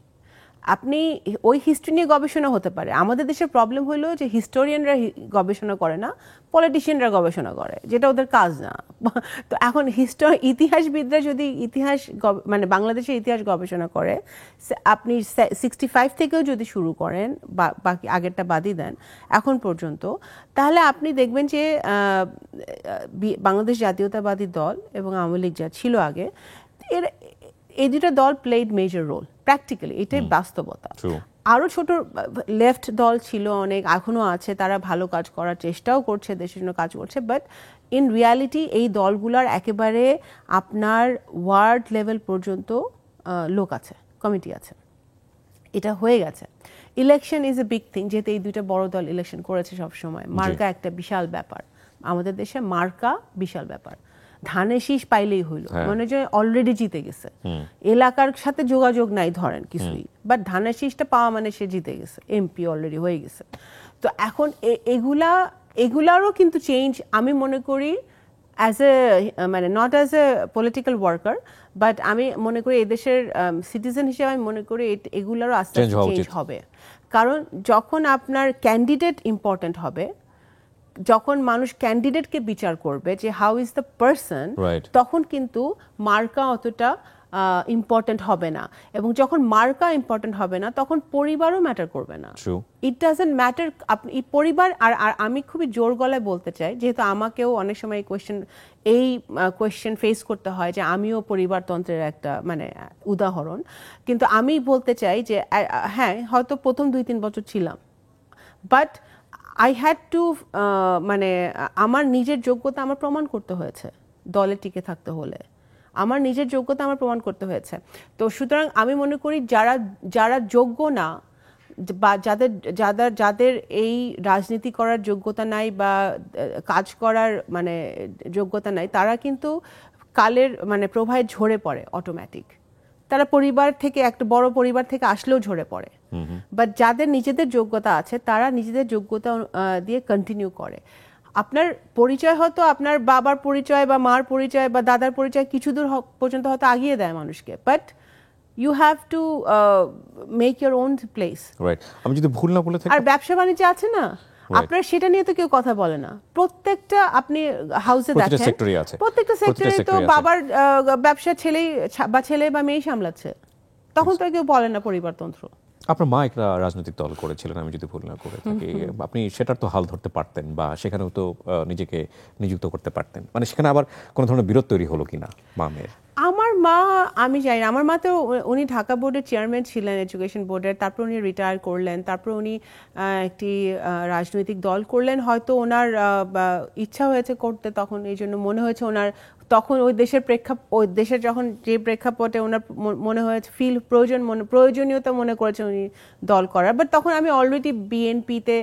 আপনি ওই হিস্ট্রি নিয়ে গবেষণা হতে পারে। আমাদের দেশের প্রবলেম হলো যে হিস্টোরিয়ানরা গবেষণা করে না, পলিটিশিয়ানরা গবেষণা করে, যেটা ওদের কাজ না। তো এখন ইতিহাসবিদরা যদি মানে বাংলাদেশের ইতিহাস গবেষণা করে, আপনি 65 থেকেও যদি শুরু করেন, বাকি আগেরটা বাদই দেন এখন পর্যন্ত, তাহলে আপনি দেখবেন যে বাংলাদেশ জাতীয়তাবাদী দল এবং আওয়ামী লীগ যা ছিল আগে, এই দুটো দল প্লেড মেজর রোল প্র্যাকটিক্যালি, এটাই বাস্তবতা। আরও ছোট লেফট দল ছিল অনেক, এখনও আছে, তারা ভালো কাজ করার চেষ্টাও করছে, দেশের জন্য কাজ করছে, বাট ইন রিয়ালিটি এই দলগুলোর একেবারে আপনার ওয়ার্ড লেভেল পর্যন্ত লোক আছে, কমিটি আছে, এটা হয়ে গেছে। Election is a big thing, যেহেতু এই দুইটা বড় দল ইলেকশন করেছে সবসময়। মার্কা একটা বিশাল ব্যাপার, আমাদের দেশে মার্কা বিশাল ব্যাপার। ধানের শীষ পাইলেই হইলো, মনে হয় অলরেডি জিতে গেছে, এলাকার সাথে যোগাযোগ নাই ধরেন কিছুই, বাট ধানের শীষটা পাওয়া মানে সে জিতে গেছে, এমপি অলরেডি হয়ে গেছে। তো এখন এগুলারও কিন্তু চেঞ্জ আমি মনে করি অ্যাজ এ মানে not as a political worker, but আমি মনে করি এদেশের সিটিজেন হিসেবে আমি মনে করি এগুলারও আস্তে আস্তে চেঞ্জ হবে। কারণ যখন আপনার ক্যান্ডিডেট ইম্পর্টেন্ট হবে, যখন মানুষ ক্যান্ডিডেটকে বিচার করবে যে হাউ ইজ দ্য পারসন, তখন কিন্তু মার্কা অতটা ইম্পর্টেন্ট হবে না। এবং যখন মার্কা ইম্পর্টেন্ট হবে না, তখন পরিবারও ম্যাটার করবে না। ইট ডাজন্ট ম্যাটার আপনি পরিবার। আর আমি খুবই জোর গলায় বলতে চাই, যেহেতু আমাকেও অনেক সময় এই কোয়েশ্চেন ফেস করতে হয় যে আমিও পরিবারতন্ত্রের একটা মানে উদাহরণ, কিন্তু আমি বলতে চাই যে হ্যাঁ, হয়তো প্রথম 2-3 বছর ছিলাম, বাট আই হ্যাড টু মানে আমার নিজের যোগ্যতা আমার প্রমাণ করতে হয়েছে দলে টিকে থাকতে হলে, আমার নিজের যোগ্যতা আমার প্রমাণ করতে হয়েছে। তো সুতরাং আমি মনে করি যারা যোগ্য না বা যাদের এই রাজনীতি করার যোগ্যতা নাই বা কাজ করার মানে যোগ্যতা নাই, তারা কিন্তু কালের মানে প্রবাহে ঝরে পড়ে অটোমেটিক। তারা পরিবার থেকে, একটা বড় পরিবার থেকে আসলেও ঝরে পড়ে। বাট যাদের নিজেদের যোগ্যতা আছে, তারা নিজেদের যোগ্যতা দিয়ে কন্টিনিউ করে। আপনার পরিচয় হয়তো আপনার বাবার পরিচয় বা মার পরিচয় বা দাদার পরিচয় কিছু দূর পর্যন্ত হয়তো আগিয়ে দেয় মানুষকে, but you have to make your own place. আমি যদি ভুল না বলে থাকি, আর ব্যবসা বাণিজ্য আছে না আপনার, সেটা নিয়ে তো কেউ কথা বলে না। প্রত্যেকটা আপনি হাউসে দেখেন, প্রত্যেকটা সেক্টরে তো বাবার ব্যবসা ছেলে বা মেয়ে সামলাচ্ছে, তখন তো কেউ বলে না পরিবারতন্ত্র। আপনার মা একটা রাজনৈতিক দল করেছিলেন আমি যদি ভুল না করে থাকি, আপনি সেটার তো হাল ধরতে পারতেন বা সেখানেও তো নিজেকে নিযুক্ত করতে পারতেন, মানে সেখানে আবার কোনো ধরনের বিরোধ তৈরি হলো কিনা মা মেয়ের? আমার মা আমি জানি না, আমার মা তো উনি ঢাকা বোর্ডের চেয়ারম্যান ছিলেন, এডুকেশন বোর্ডের, তারপর উনি রিটায়ার করলেন, তারপর উনি একটি রাজনৈতিক দল করলেন, হয়তো ওনার ইচ্ছা হয়েছে করতে, তখন এই জন্য মনে হয়েছে ওনার তখন ওই দেশের যখন যে প্রেক্ষাপটে ওনার মনে হয়েছে প্রয়োজনীয়তা মনে করেছে উনি দল করার। বাট তখন আমি অলরেডি বিএনপিতে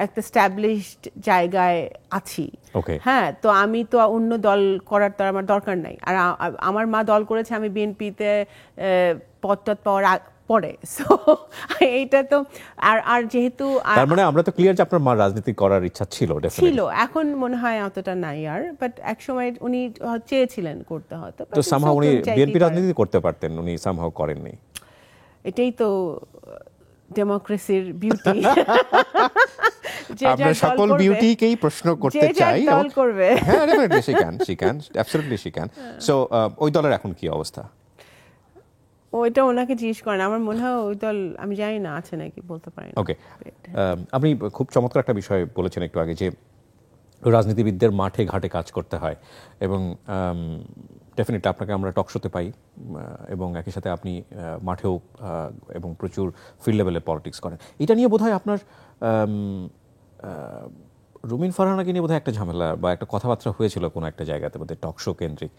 একটা স্ট্যাবলিশড জায়গায় আছি। হ্যাঁ, তো আমি তো অন্য দল করার তো আমার দরকার নাই। আর আমার মা দল করেছে, আমি বিএনপিতে পদ পাওয়ার পরে, সো এইটা তো আর যেহেতু তার মানে আমরা তো ক্লিয়ার যে আপনার মা রাজনীতি করার ইচ্ছা ছিল, ছিল, এখন মনে হয় অতটা নাই আর, বাট একসময় উনি চেয়েছিলেন করতে, হয়তো তো সামহাও উনি বিএনপি রাজনীতি করতে পারতেন, উনি সামহাও করেননি। এটাই তো ডেমোক্রেসির বিউটি। আমরা সকল বিউটিকেই প্রশ্ন করতে চাই। দল করবে, হ্যাঁ definitely she can absolutely she can. So ওই দলের এখন কি অবস্থা? ওইটা ওনাকে জিজ্ঞেস করেন, আমার মনে হয় ওই দল আমি জানি না আছে নাকি, বলতে পারি না। ওকে, আপনি খুব চমৎকার একটা বিষয় বলেছেন একটু আগে, যে রাজনীতিবিদদের মাঠে ঘাটে কাজ করতে হয়, এবং ডেফিনেটলি আপনাকে আমরা টক শোতে পাই, এবং একই সাথে আপনি মাঠেও এবং প্রচুর ফিল্ড লেভেলে পলিটিক্স করেন। এটা নিয়ে বোধহয় আপনার রুমিন ফারহানাকে নিয়ে বোধহয় একটা ঝামেলা বা একটা কথাবার্তা হয়েছিল কোনো একটা জায়গাতে, বোধহয় টক শো কেন্দ্রিক।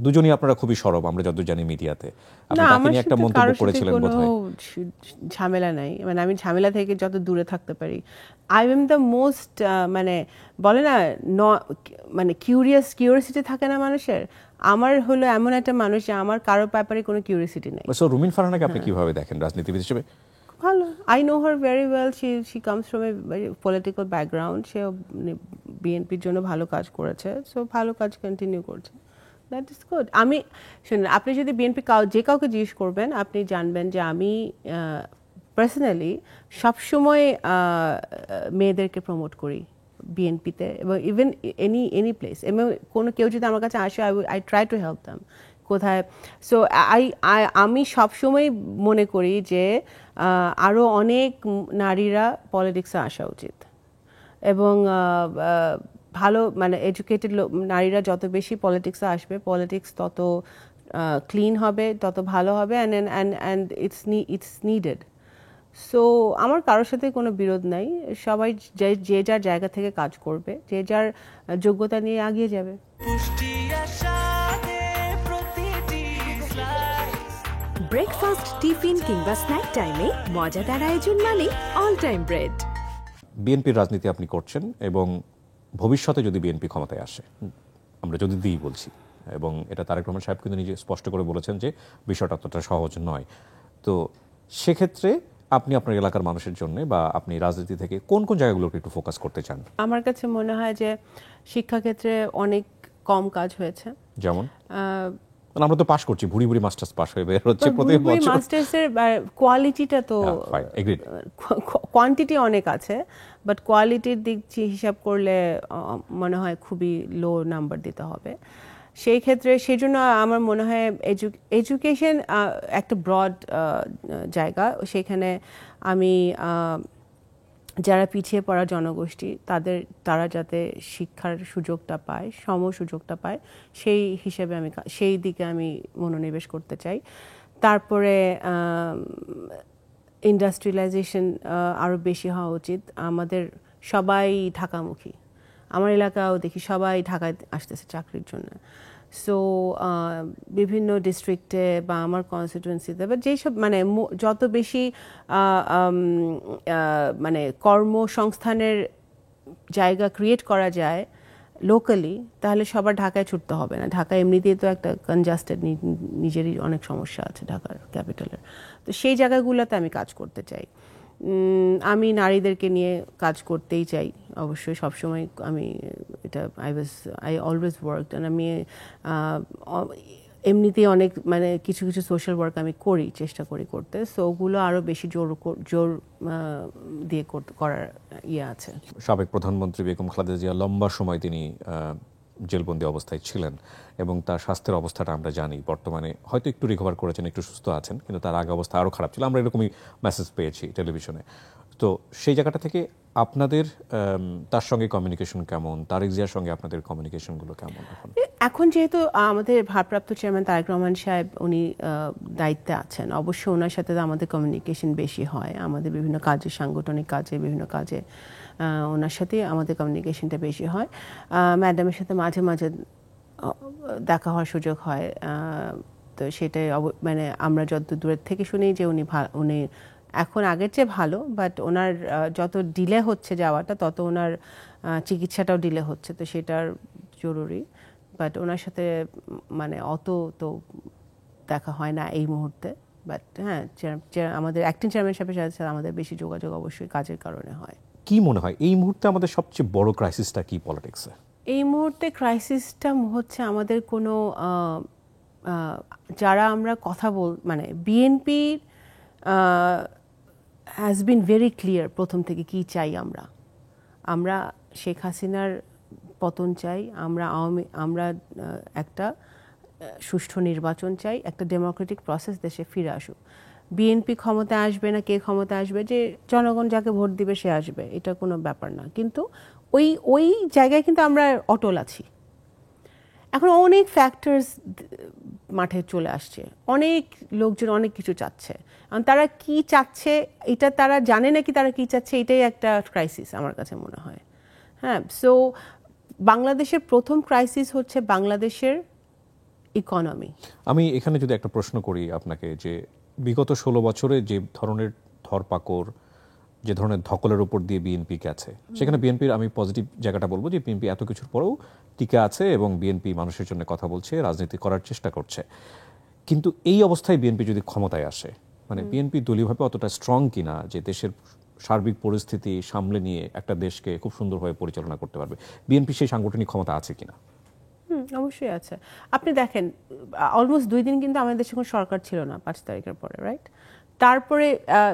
দুজনই আপনারা খুবই সরব, আমরা যতদূর জানি মিডিয়াতে। আপনি তাকে নিয়ে একটা মন্তব্য করেছিলেন বোধহয়। ঝামেলা নাই, মানে আমি ঝামেলা থেকে যত দূরে থাকতে পারি। আই এম দ্য মোস্ট, মানে বলে না, মানে কিউরিয়াসিটি থাকে না মানুষের, আমার হলো এমন একটা মানুষ যে আমার কারো ব্যাপারে কোনো কিউরিয়াসিটি নেই। সো রুমিন ফারহানাকে আপনি কিভাবে দেখেন রাজনীতিবিদ হিসেবে? ভালো, I know her very well, she comes from a political background, সে বিএনপির জন্য ভালো কাজ করেছে, সো ভালো কাজ কন্টিনিউ করছে, দ্যাট ইজ গুড। আমি শুনুন, আপনি যদি বিএনপি যে কাউকে জিজ্ঞেস করবেন, আপনি জানবেন যে আমি পার্সোনালি সবসময় মেয়েদেরকে প্রমোট করি বিএনপিতে, এবং ইভেন এনি প্লেস, এবং কেউ যদি আমার কাছে আসে, I try to help them কোথায়। সো আমি সবসময় মনে করি যে আরও অনেক নারীরা পলিটিক্সে আসা উচিত, এবং ভালো, মানে এডুকেটেড নারীরা যত বেশি পলিটিক্সে আসবে, পলিটিক্স তত ক্লিন হবে, তত ভালো হবে, অ্যান্ড ইটস নিডেড। সো আমার কারোর সাথে কোনো বিরোধ নাই, সবাই যে যার জায়গা থেকে কাজ করবে, যে যার যোগ্যতা নিয়ে এগিয়ে যাবে। ব্রেকফাস্ট, টিফিন কিংবা স্ন্যাক টাইমে মজাদার আয়োজন মানে অল টাইম ব্রেড। বিএনপির রাজনীতি আপনি করছেন, এবং ভবিষ্যতে যদি বিএনপি ক্ষমতায় আসে, আমরা যদি বলছি, এবং এটা তারেক রহমান সাহেব কিন্তু নিজে স্পষ্ট করে বলেছেন যে বিষয়টা অতটা সহজ নয়, তো সেক্ষেত্রে আপনি আপনার এলাকার মানুষের জন্য বা আপনি রাজনীতি থেকে কোন কোন জায়গাগুলোকে একটু ফোকাস করতে চান? আমার কাছে মনে হয় যে শিক্ষাক্ষেত্রে অনেক কম কাজ হয়েছে। যেমন আমরা তো পাশ করছি, ভুড়ি ভুড়ি মাস্টার্স পাস হয়ে বের হচ্ছে প্রতি বছর। মাস্টার্সের কোয়ালিটিটা তো, কোয়ান্টিটি অনেক আছে, বাট কোয়ালিটির দিক হিসাব করলে মনে হয় খুবই লো নাম্বার দিতে হবে। সেই ক্ষেত্রে সেই জন্য আমার মনে হয় এডুকেশন একটা ব্রড জায়গা, সেখানে আমি যারা পিছিয়ে পড়া জনগোষ্ঠী তারা যাতে শিক্ষার সুযোগটা পায়, সম সুযোগটা পায়, সেই হিসেবে সেই দিকে আমি মনোনিবেশ করতে চাই। তারপরে ইন্ডাস্ট্রিয়ালাইজেশন আরও বেশি হওয়া উচিত। আমাদের সবাই ঢাকামুখী, আমার এলাকাও দেখি সবাই ঢাকায় আসতেছে চাকরির জন্য। সো বিভিন্ন ডিস্ট্রিক্টে বা আমার কনস্টিটুয়েন্সিতে বা যেসব, মানে যত বেশি মানে কর্মসংস্থানের জায়গা ক্রিয়েট করা যায় লোকালি, তাহলে সবার ঢাকায় ছুটতে হবে না। ঢাকা এমনিতেই তো একটা কনজাস্টেড, নিজেরই অনেক সমস্যা আছে ঢাকার ক্যাপিটালের, তো সেই জায়গাগুলোতে আমি কাজ করতে চাই। আমি নারীদেরকে নিয়ে কাজ করতেই চাই অবশ্যই, সবসময় আমি এটা আই অলওয়েজ ওয়ার্ক, অ্যান্ড আমি এমনিতেই অনেক, মানে কিছু কিছু সোশ্যাল ওয়ার্ক আমি করি, চেষ্টা করি করতে, সো ওগুলো আরও বেশি জোর দিয়ে করার আছে। সাবেক প্রধানমন্ত্রী বেগম খালেদা জিয়া লম্বা সময় তিনি জেলবন্দি অবস্থায় ছিলেন, এবং তার স্বাস্থ্যের অবস্থাটা আমরা জানি, বর্তমানে হয়তো একটু রিকভার করেছেন, একটু সুস্থ আছেন, কিন্তু তার আগে অবস্থা আরও খারাপ ছিল, আমরা এরকমই মেসেজ পেয়েছি টেলিভিশনে। তো সেই জায়গাটা থেকে আপনাদের তার সঙ্গে কমিউনিকেশন কেমন, তারেক জিয়ার সঙ্গে আপনাদের কমিউনিকেশনগুলো কেমন এখন? এখন যেহেতু আমাদের ভারপ্রাপ্ত চেয়ারম্যান তারেক রহমান সাহেব উনি দায়িত্বে আছেন, অবশ্যই ওনার সাথে তো আমাদের কমিউনিকেশন বেশি হয়, আমাদের বিভিন্ন কাজে, সাংগঠনিক কাজে, বিভিন্ন কাজে ওনার সাথে আমাদের কমিউনিকেশনটা বেশি হয়। ম্যাডামের সাথে মাঝে মাঝে দেখা হওয়ার সুযোগ হয়, তো সেটাই মানে আমরা যত দূরের থেকে শুনি যে উনি এখন আগের চেয়ে ভালো, বাট ওনার যত ডিলে হচ্ছে যাওয়াটা তত ওনার চিকিৎসাটাও ডিলে হচ্ছে, তো সেটার জরুরি। বাট ওনার সাথে মানে অত তো দেখা হয় না এই মুহূর্তে। বাট হ্যাঁ, আমাদের অ্যাক্টিং চেয়ারম্যান সাহেবের সাথে আমাদের বেশি যোগাযোগ অবশ্যই কাজের কারণে হয়। কি মনে হয় এই মুহূর্তে আমাদের সবচেয়ে বড় ক্রাইসিসটা কি পলিটিক্সে? এই মুহূর্তে ক্রাইসিসটা হচ্ছে আমাদের কোনো যারা আমরা কথা মানে BNP has been very clear প্রথম থেকে কি চাই। আমরা শেখ হাসিনার পতন চাই, আমরা একটা সুষ্ঠু নির্বাচন চাই, একটা ডেমোক্রেটিক প্রসেস দেশে ফিরে আসুক। বিএনপি ক্ষমতায় আসবে না কে ক্ষমতায় আসবে, যে জনগণ যাকে ভোট দিবে সে আসবে, এটা কোনো ব্যাপার না। কিন্তু ওই জায়গায় কিন্তু আমরা অটল আছি। এখন অনেক ফ্যাক্টরস মাঠে চলে আসছে, অনেক লোকজন অনেক কিছু চাচ্ছে। তারা কি চাচ্ছে এটা তারা জানে নাকি তারা কি চাচ্ছে, এটাই একটা ক্রাইসিস আমার কাছে মনে হয়। হ্যাঁ, সো বাংলাদেশের প্রথম ক্রাইসিস হচ্ছে বাংলাদেশের ইকোনমি। আমি এখানে যদি একটা প্রশ্ন করি আপনাকে, যে বিগত 16 বছরে যে ধরনের ধরপাকড়, যে ধরনের ধকলের উপর দিয়ে বিএনপি গেছে, সেখানে বিএনপির আমি পজিটিভ জায়গাটা বলবো যে বিএনপি এত কিছুর পরেও টিকে আছে এবং বিএনপি মানুষের জন্য কথা বলছে, রাজনীতি করার চেষ্টা করছে। কিন্তু এই অবস্থায় বিএনপি যদি ক্ষমতায় আসে, মানে বিএনপি দলীয়ভাবে অতটা স্ট্রং কিনা যে দেশের সার্বিক পরিস্থিতি সামলে নিয়ে একটা দেশকে খুব সুন্দরভাবে পরিচালনা করতে পারবে, বিএনপি সেই সাংগঠনিক ক্ষমতা আছে কিনা? অবশ্যই আছে। আপনি দেখেন অলমোস্ট 2 দিন কিন্তু আমাদের দেশে কোনো সরকার ছিল না 5 তারিখের পরে, রাইট? তারপরে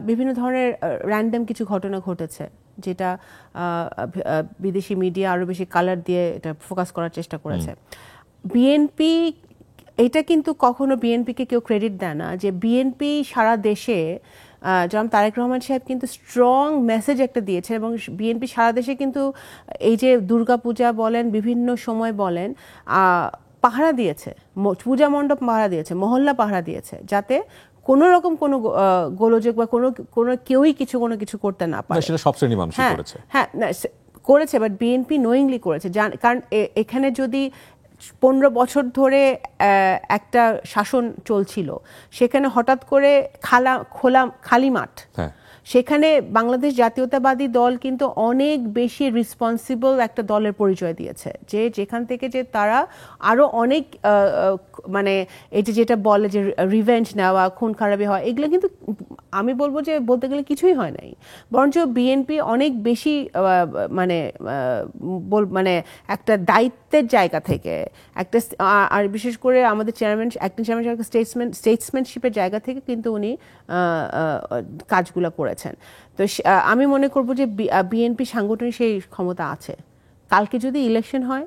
বিভিন্ন ধরনের র্যান্ডম কিছু ঘটনা ঘটেছে, যেটা বিদেশি মিডিয়া আরও বেশি কালার দিয়ে এটা ফোকাস করার চেষ্টা করেছে। বিএনপি এটা কিন্তু কখনো বিএনপিকে কেউ ক্রেডিট দেয় না যে বিএনপি সারা দেশে, যেমন তারেক রহমান সাহেব কিন্তু স্ট্রং মেসেজ একটা দিয়েছে এবং বিএনপি সারা দেশে কিন্তু এই যে দুর্গাপূজা বলেন, বিভিন্ন সময় বলেন, পাহারা দিয়েছে, পূজা মণ্ডপ পাহারা দিয়েছে, মহল্লা পাহারা দিয়েছে, যাতে কোনো রকম কোনো গোলযোগ বা কোনো কেউই কোনো কিছু করতে না পারে। সেটা সব শ্রেণীর মানুষই করেছে। হ্যাঁ করেছে, বাট বিএনপি নোয়িংলি করেছে। কারণ এখানে যদি 15 বছর ধরে একটা শাসন চলছিল, সেখানে হঠাৎ করে খালি মাঠ, সেখানে বাংলাদেশ জাতীয়তাবাদী দল কিন্তু অনেক বেশি রেসপন্সিবল একটা দলের পরিচয় দিয়েছে, যে যেখান থেকে যে তারা আরো অনেক মানে এটা যেটা বলে যে রিভেঞ্জ নেওয়া, খুন খারাপি হয়, এগুলো কিন্তু আমি বলবো যে বলতে গেলে কিছুই হয় নাই। বরঞ্চ বিএনপি অনেক বেশি মানে একটা দায়িত্বের জায়গা থেকে একটা, আর বিশেষ করে আমাদের অ্যাক্টিং চেয়ারম্যান স্টেটসম্যানশিপের জায়গা থেকে কিন্তু উনি কাজগুলো করেছেন। তো আমি মনে করব যে বিএনপি সাংগঠনিক সেই ক্ষমতা আছে। কালকে যদি ইলেকশন হয়,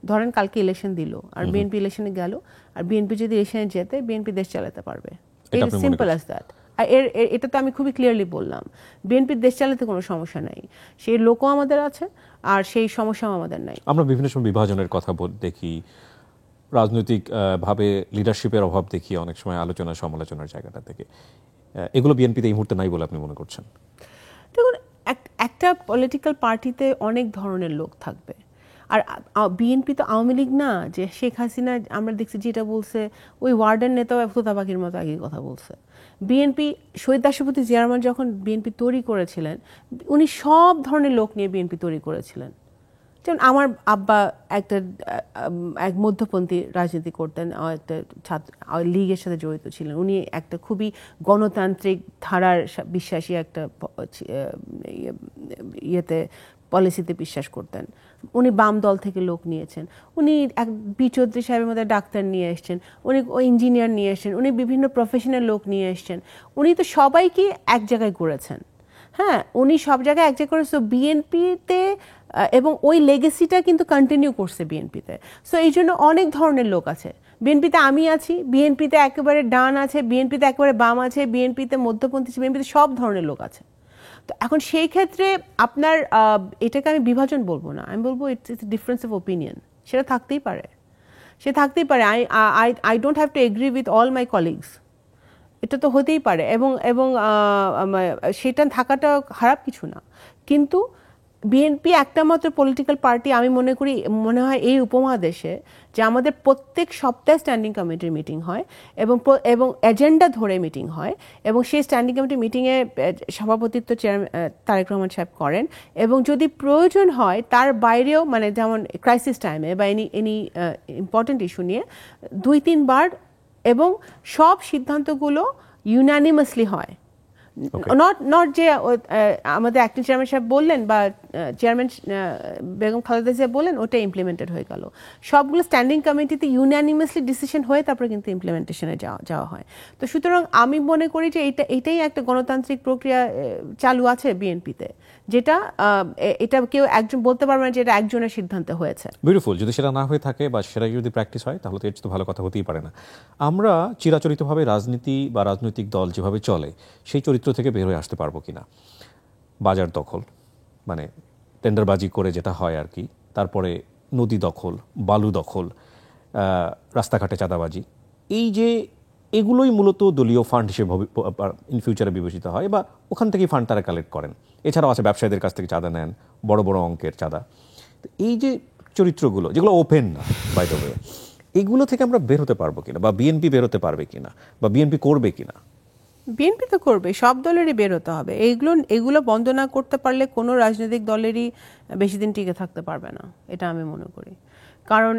ধরেন কালকে ইলেকশন দিল আর বিএনপি ইলেকশনে গেল, আর বিএনপি যদি ইলেকশনে যেতে, বিএনপি দেশ চালাতে পারবে। Simple as that. এটা তো আমি খুবই ক্লিয়ারলি বললাম, বিএনপির দেশ চালাতে কোনো সমস্যা নাই, সেই লোকও আমাদের আছে আর সেই সমস্যাও আমাদের নাই। আমরা বিভিন্ন সময় বিভাজনের কথা দেখি, রাজনৈতিক ভাবে লিডারশিপের অভাব দেখি, অনেক সময় আলোচনা সমালোচনার জায়গাটা থেকে। এগুলো বিএনপিতে এই মুহূর্তে নাই বলে আপনি মনে করছেন? দেখুন, একটা পলিটিক্যাল পার্টিতে অনেক ধরনের লোক থাকবে, আর বিএনপি তো আওয়ামী লীগ না যে শেখ হাসিনা আমরা দেখছি যেটা বলছে, ওই ওয়ার্ডের নেতাও তোতা পাখির মতো একই কথা বলছে। বিএনপি শহীদ রাষ্ট্রপতি জিয়া রহমান যখন বিএনপি তৈরি করেছিলেন, উনি সব ধরনের লোক নিয়ে বিএনপি তৈরি করেছিলেন। যেমন আমার আব্বা এক মধ্যপন্থী রাজনীতি করতেন, একটা ছাত্র লীগের সাথে জড়িত ছিলেন, উনি একটা খুবই গণতান্ত্রিক ধারার বিশ্বাসী একটা পলিসিতে বিশ্বাস করতেন। উনি বাম দল থেকে লোক নিয়েছেন, উনি বি চৌধুরী সাহেবের মধ্যে ডাক্তার নিয়ে এসছেন, উনি ইঞ্জিনিয়ার নিয়ে এসছেন, উনি বিভিন্ন প্রফেশনাল লোক নিয়ে এসছেন, উনি তো সবাইকে এক জায়গায় করেছেন। হ্যাঁ, উনি সব জায়গায় এক জায়গায় করেছেন। সো বিএনপিতে এবং ওই লেগেসিটা কিন্তু কন্টিনিউ করছে বিএনপিতে। সো এই জন্য অনেক ধরনের লোক আছে বিএনপিতে। আমি আছি, বিএনপিতে একেবারে ডান আছে, বিএনপিতে একেবারে বাম আছে, বিএনপিতে মধ্যপন্থী, বিএনপিতে সব ধরনের লোক আছে। তো এখন সেই ক্ষেত্রে আপনার এটাকে আমি বিভাজন বলবো না, আমি বলবো ইটস ডিফারেন্স অফ ওপিনিয়ন, সেটা থাকতেই পারে, সে থাকতেই পারে। I don't have to agree with all my colleagues, এটা তো হতেই পারে, এবং এবং সেটা থাকাটা খারাপ কিছু না। কিন্তু বিএনপি একটা মাত্র পলিটিক্যাল পার্টি, আমি মনে হয় এই উপমহাদেশে, যে আমাদের প্রত্যেক সপ্তাহে স্ট্যান্ডিং কমিটির মিটিং হয় এবং এজেন্ডা ধরে মিটিং হয়, এবং সেই স্ট্যান্ডিং কমিটির মিটিংয়ে সভাপতিত্ব তারেক রহমান সাহেব করেন, এবং যদি প্রয়োজন হয় তার বাইরেও, মানে যেমন ক্রাইসিস টাইমে বা এনি ইম্পর্টেন্ট ইস্যু নিয়ে 2-3 বার, এবং সব সিদ্ধান্তগুলো ইউনানিমাসলি হয়। নট যে আমাদের অ্যাক্টিং চেয়ারম্যান সাহেব বললেন বা চেয়ারম্যান বেগম খালেদা জিয়া বললেন ওটা ইমপ্লিমেন্টেড হয়ে গেল, সবগুলো স্ট্যান্ডিং কমিটিতে ইউনানিমাসলি ডিসিশন হয়ে তারপরে কিন্তু ইমপ্লিমেন্টেশনে যাওয়া হয়। তো সুতরাং আমি মনে করি যে এটাই একটা গণতান্ত্রিক প্রক্রিয়া চালু আছে বিএনপিতে, যেটা এটা কেউ একজন বলতে পারবে না যে এটা একজনের সিদ্ধান্তে হয়েছে। বিউটিফুল। যদি সেটা না হয়ে থাকে বা সেটা যদি প্র্যাকটিস হয় তাহলে তো এর তো ভালো কথা হতেই পারে না। আমরা চিরাচরিতভাবে রাজনীতি বা রাজনৈতিক দল যেভাবে চলে সেই চরিত্র থেকে বের হয়ে আসতে পারবো কিনা। বাজার দখল, মানে টেন্ডারবাজি করে যেটা হয় আর কি, তারপরে নদী দখল, বালু দখল, রাস্তাঘাটে চাঁদাবাজি, এই যে এগুলোই মূলত দলীয় ফান্ড হিসেবে ইন ফিউচারে বিবেচিত হয়, বা ওখান থেকেই ফান্ড তারা কালেক্ট করেন। এছাড়াও আছে ব্যবসায়ীদের কাছ থেকে চাঁদা নেন, বড় বড় অঙ্কের চাঁদা। তো এই যে চরিত্রগুলো, যেগুলো ওপেন না বাই দ্য ওয়ে, এগুলো থেকে আমরা বের হতে পারবো কিনা, বা বিএনপি বের হতে পারবে কিনা, বা বিএনপি করবে কিনা? বিএনপি তো করবে, সব দলেরই বের হতে হবে। এগুলো বন্ধ না করতে পারলে কোনো রাজনৈতিক দলেরই বেশি দিন টিকে থাকতে পারবে না, এটা আমি মনে করি। কারণ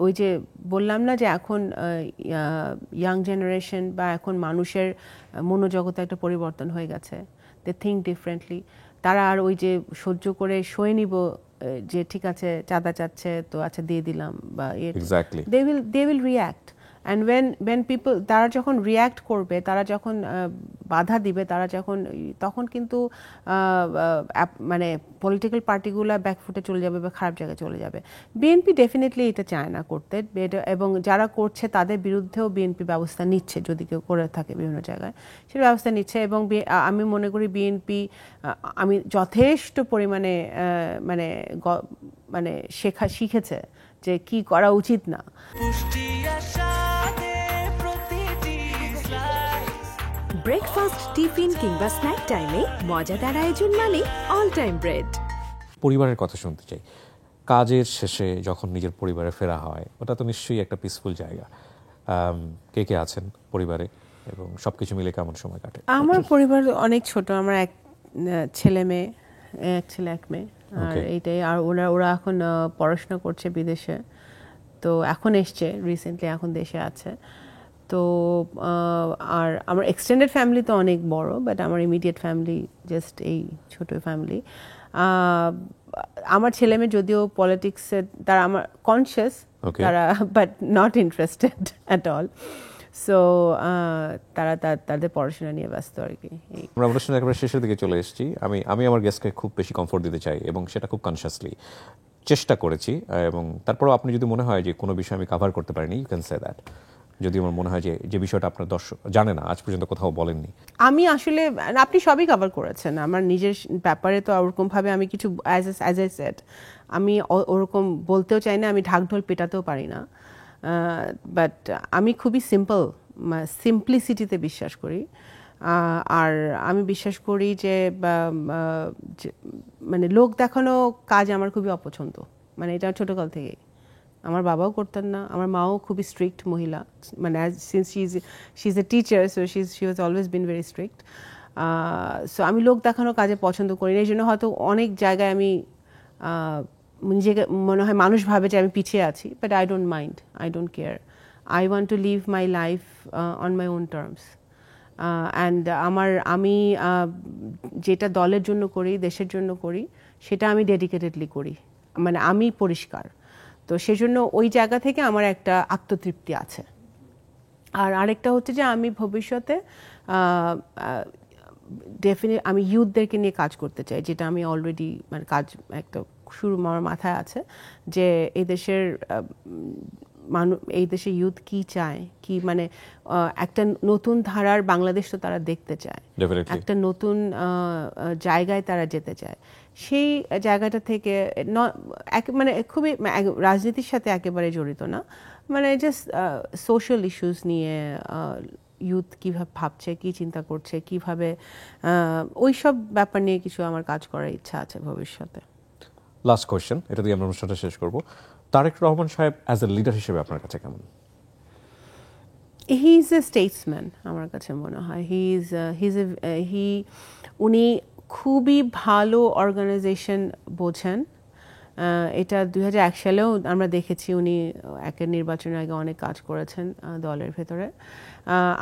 ওই যে বললাম না যে এখন ইয়াং জেনারেশন বা এখন মানুষের মনোজগতে একটা পরিবর্তন হয়ে গেছে, দে থিঙ্ক ডিফারেন্টলি। তারা আর ওই যে সহ্য করে সয়ে নিব যে ঠিক আছে চাঁদা চাচ্ছে তো আচ্ছা দিয়ে দিলাম, বা they will react. And when people, তারা যখন রিয়্যাক্ট করবে, তারা যখন বাধা দিবে, তখন কিন্তু মানে পলিটিক্যাল পার্টিগুলো ব্যাকফুটে চলে যাবে বা খারাপ জায়গায় চলে যাবে। বিএনপি ডেফিনেটলি এটা চায় না করতে, এবং যারা করছে তাদের বিরুদ্ধেও বিএনপি ব্যবস্থা নিচ্ছে, যদি কেউ করে থাকে বিভিন্ন জায়গায় সেটা ব্যবস্থা নিচ্ছে। এবং আমি মনে করি বিএনপি আমি যথেষ্ট পরিমাণে মানে শিখেছে যে কি করা উচিত না। ব্রেকফাস্ট, টিফিন কিংবা স্ন্যাক টাইমে মজাদার আয়োজন মানে অল টাইম ব্রেড। পরিবারের কথা শুনতে চাই। কাজের শেষে যখন নিজের পরিবারে ফেরা হয়, ওটা তো নিশ্চয়ই একটা পিসফুল জায়গা। কে কে আছেন পরিবারে এবং সবকিছু মিলে কেমন সময় কাটে? আমার পরিবার অনেক ছোট, আমার এক ছেলে মেয়ে, এক ছেলে এক মেয়ে, আর এইটাই। আর ওরা এখন পড়াশোনা করছে বিদেশে, তো এখন এসছে রিসেন্টলি, এখন দেশে আছে। তো আর আমার এক্সটেন্ডেড ফ্যামিলি তো অনেক বড়, বাট আমার ইমিডিয়েট ফ্যামিলি জাস্ট এই ছোট ফ্যামিলি। আমার ছেলে মেয়ে যদিও পলিটিক্সে তারা আমার কনসিয়াস, তারা but not interested at all. So তারা তাদের পড়াশোনা নিয়ে ব্যস্ত আর কি। আমরা অনুষ্ঠানের একেবারে শেষের দিকে চলে এসেছি। আমি আমার গেস্টকে খুব বেশি কমফোর্ট দিতে চাই, এবং সেটা খুব কনসিয়াসলি চেষ্টা করেছি। এবং তারপরেও আপনি যদি মনে হয় যে কোনো বিষয় আমি কভার করতে পারিনি, ইউ ক্যান সে দ্যাট। যদি আমার মনে হয় যে বিষয়টা আপনার দর্শক জানে না, আজ পর্যন্ত কোথাও বলেননি। আমি আসলে, আপনি সবই কভার করেছেন। আমার নিজের ব্যাপারে তো ওরকমভাবে আমি কিছু অ্যাজ আই সেড, আমি ওরকম বলতেও চাই না, আমি ঢাকঢোল পেটাতেও পারি না। বাট আমি খুবই সিম্পলিসিটিতে বিশ্বাস করি। আর আমি বিশ্বাস করি যে মানে লোক দেখানো কাজ আমার খুবই অপছন্দ, মানে এটা ছোটকাল থেকেই। আমার বাবাও করতেন না, আমার মাও খুবই স্ট্রিক্ট মহিলা, মানে since she is a teacher, so she was always been very strict. So আমি লোক দেখানো কাজে পছন্দ করি না, এই জন্য হয়তো অনেক জায়গায় আমি নিজেকে মনে হয় মানুষ ভাবে যে আমি পিছিয়ে আছি, but I don't mind, I don't care. I want to live my life on my own terms. And আমি যেটা দলের জন্য করি, দেশের জন্য করি, সেটা আমি ডেডিকেটেডলি করি, মানে আমি পরিষ্কার। তো সেজন্য ওই জায়গা থেকে আমার একটা আত্মতৃপ্তি আছে। আর আরেকটা হচ্ছে যে আমি ভবিষ্যতে আমি ইউথদেরকে নিয়ে কাজ করতে চাই, যেটা আমি অলরেডি মানে কাজ একটা শুরু আমার মাথায় আছে, যে এই দেশের এই দেশে ইউথ কি চায়, কি মানে একটা নতুন ধারার বাংলাদেশ তো তারা দেখতে চায়, Definitely. একটা নতুন জায়গায় তারা যেতে চায়। সেই জায়গাটা থেকে মানে খুবই রাজনীতির সাথে একেবারে জড়িত না, মানে জাস্ট সোশ্যাল ইস্যুস নিয়ে ইউথ কীভাবে ভাবছে, কি চিন্তা করছে, কিভাবে ওই সব ব্যাপার নিয়ে কিছু আমার কাজ করার ইচ্ছা আছে ভবিষ্যতে। লাস্ট কোয়েশ্চেন, এটা দিয়ে আমরা অনুষ্ঠানটা শেষ করব। তারেক রহমান সাহেব অ্যাজ এ লিডার হিসেবে আপনার কাছে কেমন? হি ইজ এ স্টেটসম্যান আমার কাছে মনে হয়। উনি খুবই ভালো অর্গানাইজেশন বোঝেন। এটা 2001 সালেও আমরা দেখেছি, উনি একের নির্বাচনের আগে অনেক কাজ করেছেন দলের ভেতরে।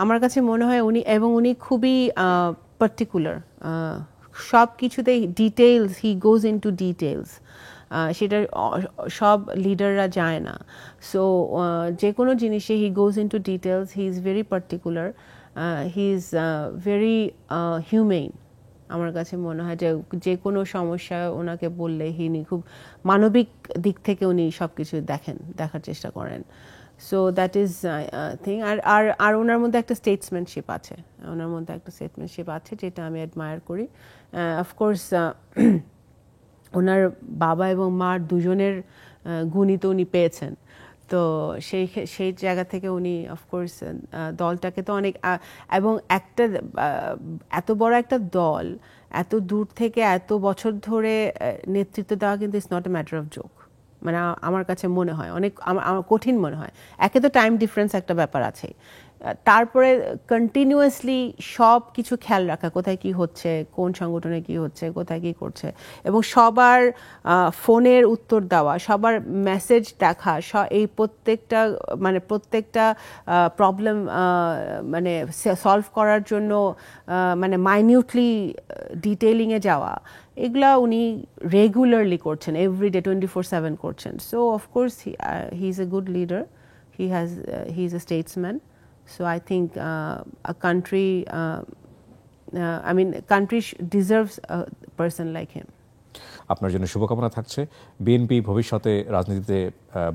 আমার কাছে মনে হয় উনি খুবই পার্টিকুলার, সব কিছুতেই details, he goes into details, সেটা সব লিডাররা যায় না। সো যে কোনো জিনিসে he goes into details, he is very particular, he is very humane. আমার কাছে মনে হয় যে কোনো সমস্যা ওনাকে বললে উনি খুব মানবিক দিক থেকে উনি সব কিছু দেখার চেষ্টা করেন। So that is thing. আর ওনার মধ্যে একটা স্টেটসম্যানশিপ আছে, যেটা আমি অ্যাডমায়ার করি। অফকোর্স ওনার বাবা এবং মার দুজনের গুণই তো উনি পেয়েছেন, তো সেই জায়গা থেকে উনি অফকোর্স দলটাকে তো অনেক, এবং এত বড় একটা দল এত দূর থেকে এত বছর ধরে নেতৃত্ব দেওয়া কিন্তু it's not a matter of joke. মানে আমার কাছে মনে হয় অনেক আমার কঠিন মনে হয়। একে তো টাইম ডিফারেন্স একটা ব্যাপার আছেই, তারপরে কন্টিনিউয়াসলি সব কিছু খেয়াল রাখা, কোথায় কি হচ্ছে, কোন সংগঠনে কি হচ্ছে, কোথায় কি করছে, এবং সবার ফোনের উত্তর দেওয়া, সবার মেসেজ দেখা, এই প্রত্যেকটা প্রবলেম মানে সলভ করার জন্য মানে মাইনিউটলি ডিটেইলিংয়ে যাওয়া, এগুলা উনি রেগুলারলি করছেন, এভরিডে 24/7 করছেন। So of course he is a good leader, he is a Statesman. So I think a country deserves a person like him. আপনার জন্য শুভকামনা থাকছে। বিএনপি ভবিষ্যতে রাজনীতিতে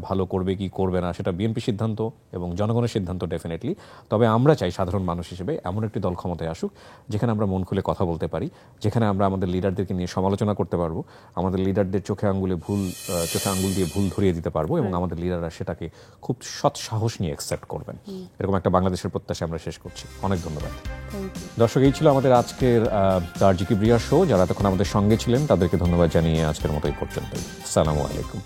ভালো করবে কি করবে না সেটা বিএনপি সিদ্ধান্ত এবং জনগণের সিদ্ধান্ত ডেফিনেটলি। তবে আমরা চাই সাধারণ মানুষ হিসেবে এমন একটি দল ক্ষমতায় আসুক যেখানে আমরা মন খুলে কথা বলতে পারি, যেখানে আমরা আমাদের লিডারদেরকে নিয়ে সমালোচনা করতে পারবো, আমাদের লিডারদের চোখে আঙ্গুল দিয়ে ভুল ধরিয়ে দিতে পারবো, এবং আমাদের লিডাররা সেটাকে খুব সৎ সাহস নিয়ে অ্যাকসেপ্ট করবেন। এরকম একটা বাংলাদেশের প্রত্যাশা আমরা শেষ করছি। অনেক ধন্যবাদ দর্শক। এই ছিল আমাদের আজকের তার জিকিব্রিয়া শো। যারা তখন আমাদের সঙ্গে ছিলেন তাদেরকে ধন্যবাদ জানিয়ে আজকের মতো এই পর্যন্তই। আসসালামু আলাইকুম।